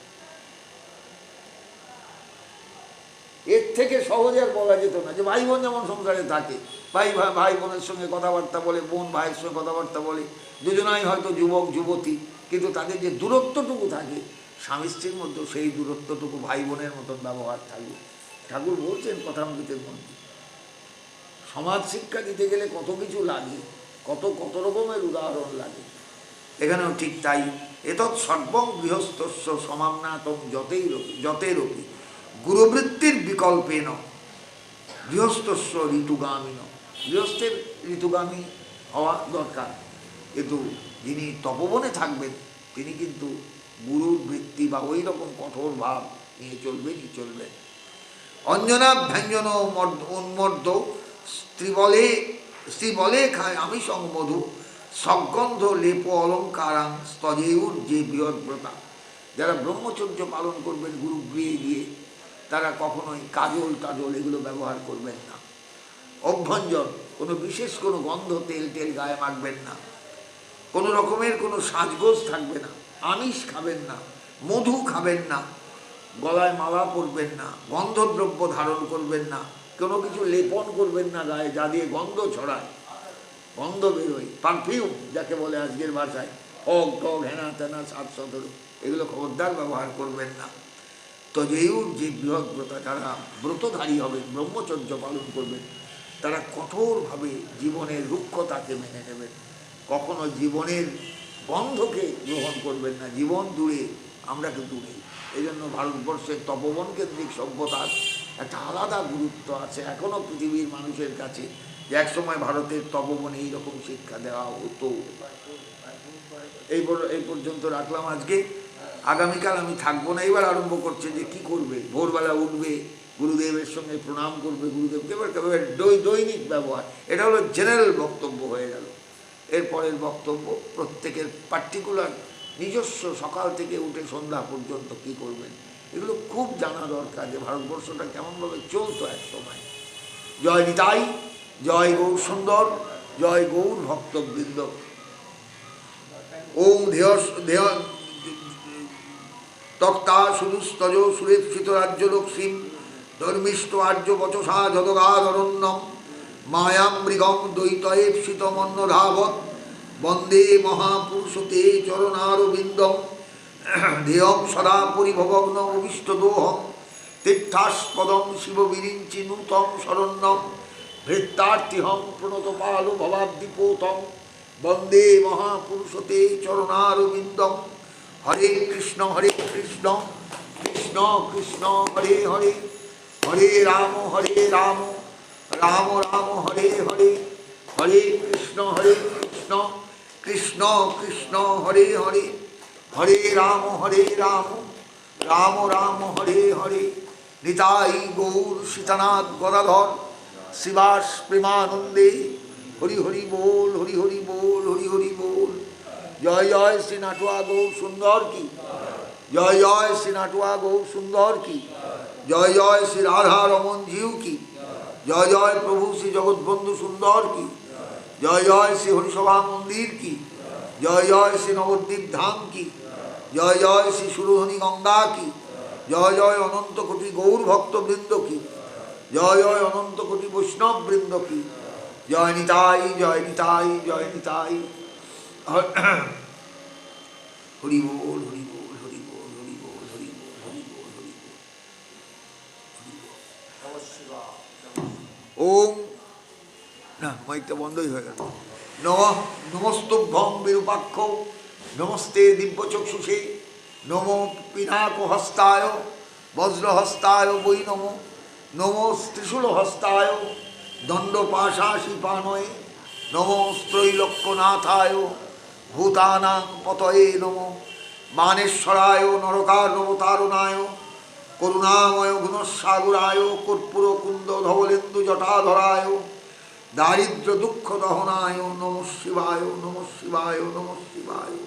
এর থেকে সহজে আর বলা যেত না যে ভাই বোন যেমন সংসারে থাকে, ভাই বোনের সঙ্গে কথাবার্তা বলে, বোন ভাইয়ের সঙ্গে কথাবার্তা বলে, দুজনাই হয়তো যুবক যুবতী, কিন্তু তাদের যে দূরত্বটুকু থাকে স্বামী স্ত্রীর মধ্যে, সেই দূরত্বটুকু ভাই বোনের মতন ব্যবহার থাকবে। ঠাকুর বলছেন কথামৃতের মধ্যে, সমাজ শিক্ষা দিতে গেলে কত কিছু লাগে, কত রকমের উদাহরণ লাগে। এখানেও ঠিক তাই। এতৎ সর্বং গৃহস্থস্য সমাম্নাতং যতেরপি গুরুবৃত্তির বিকল্পেন গৃহস্থস্য ঋতুগামিন। গৃহস্থের ঋতুগামী হওয়া দরকার, কিন্তু যিনি তপবনে থাকবেন তিনি কিন্তু গুরুর বৃত্তি বা ওই রকম কঠোর ভাব নিয়ে চলবেন। অঞ্জনা ব্যঞ্জন উন্মর্দ স্ত্রী বলে খায় আমি সংমধু সগন্ধ লেপ অলঙ্কারাং স্তজেউর যে বৃহৎব্রতা। যারা ব্রহ্মচর্য পালন করবেন গুরুগৃহে গিয়ে, তারা কখনোই কাজল এগুলো ব্যবহার করবেন না। অভ্যঞ্জন, কোনো বিশেষ কোনো গন্ধ তেল গায়ে মাখবেন না, কোনো রকমের কোনো সাজগোজ থাকবে না, আমিষ খাবেন না, মধু খাবেন না, গলায় মালা পরবেন না, গন্ধদ্রব্য ধারণ করবেন না, কোনো কিছু লেপন করবেন না গায়ে যা দিয়ে গন্ধ ছড়ায়, গন্ধ বেরোয়, পারফিউম যাকে বলে আজকের ভাষায়, হক টক হেনা তেনা 7-17 এগুলো খবরদার ব্যবহার করবেন না। তো যেই যে বৃহৎ ব্রতা যারা ব্রতধারী হবেন, ব্রহ্মচর্য পালন করবেন, তারা কঠোরভাবে জীবনের রুক্ষতাকে মেনে নেবেন, কখনো জীবনের বন্ধকে গ্রহণ করবেন না। জীবন দূরে, আমরা কিন্তু দূরে। এই জন্য ভারতবর্ষের তপবন কেন্দ্রিক সভ্যতার একটা আলাদা গুরুত্ব আছে এখনও পৃথিবীর মানুষের কাছে, যে একসময় ভারতের তপবনে এইরকম শিক্ষা দেওয়া হতো। এই পর্যন্ত রাখলাম আজকে। আগামীকাল আমি থাকবো না। এবার আরম্ভ করছে যে কি করবে, ভোরবেলা উঠবে, গুরুদেবের সঙ্গে প্রণাম করবে, গুরুদেবকে এবার দৈনিক ব্যবহার। এটা হলো জেনারেল বক্তব্য হয়ে গেল। এরপরের বক্তব্য প্রত্যেকের পার্টিকুলার নিজস্ব, সকাল থেকে উঠে সন্ধ্যা পর্যন্ত কি করবেন, এগুলো খুব জানা দরকার, যে ভারতবর্ষটা কেমনভাবে চলতো এক সময়। জয় নিতাই, জয় গৌর সুন্দর, জয় গৌর ভক্তবৃন্দ। ওম দেহ তক্তা সুদুস্তজ সুরেপ্সিত রাজ্যলক্ষ্মীম ধর্মিষ্ঠ আর্য বচসা যদগাধরণ্যম মায়াম মৃগম দ্বৈতয়েপ্সিত মন্নধাবৎ বন্দে মহাপুরুষতে চরণারবিন্দম ধ্যেয়ম সদা পরিভবগ্ন অভীষ্টদোহম তীর্থাস্পদম শিববিরিঞ্চি নূতম শরণ্যম ভৃত্তার্থিহম প্রণতপাল ভবাব্দিপোতম বন্দে মহাপুরুষতে চরণারবিন্দম। হরে কৃষ্ণ কৃষ্ণ কৃষ্ণ হরে হরে, হরে রাম রাম রাম হরে হরে, হরে কৃষ্ণ কৃষ্ণ কৃষ্ণ হরে হরে, হরে রাম রাম রাম হরে হরে। নিতাই গৌর সীতানাথ গদাধর শিবাস প্রেমানন্দে। হরি হরি বল, হরি হরি বল, হরি হরি বল। জয় জয় শ্রী নাটুয়া গৌর সুন্দর কি, জয় জয় শ্রী নাটুয়া গৌর সুন্দর কি, জয় জয় শ্রী রাধা রমন জিউ কি, জয় জয় প্রভু শ্রী জগৎবন্ধু সুন্দর কি, জয় জয় শ্রী হরিসভা মন্দির কি, জয় জয় শ্রী নবদ্বীপ ধাম কি, জয় জয় শ্রী সুরধনী গঙ্গা কি, জয় জয় অনন্ত কোটি গৌর ভক্তবৃন্দ কি, জয় জয় অনন্ত কোটি বৈষ্ণব বৃন্দ কি। জয় নিতাই, জয় নিতাই, জয় নিতাই। হরি বল, হরি বল, হরি বল, হরি বল, হরি বল, হরি বল, হরি বল, হরি বল। ওম না, মাইকটা বন্ধই হয়ে গেল। নমস্তুভ্যং বিরূপাক্ষ নমস্তে দিব্যচক্ষুষে নমো পিনাক হস্তায় বজ্রহস্তায় বৈ নমো, নমো ত্রিশূল হস্তায় দণ্ডপাশাশি পানয়ে, নমো ত্রৈলোক্যনাথায় ভূতানাং পতয়ে নমো, মানেশ্বরায় নরকারণবতারণায় করুণাময় গুণসাগরায় কর্পূর কুন্দ ধবলেন্দু জটাধরায় দারিদ্র দুঃখ দহনায় নমঃ শিবায়, নমঃ শিবায়, নমঃ শিবায়।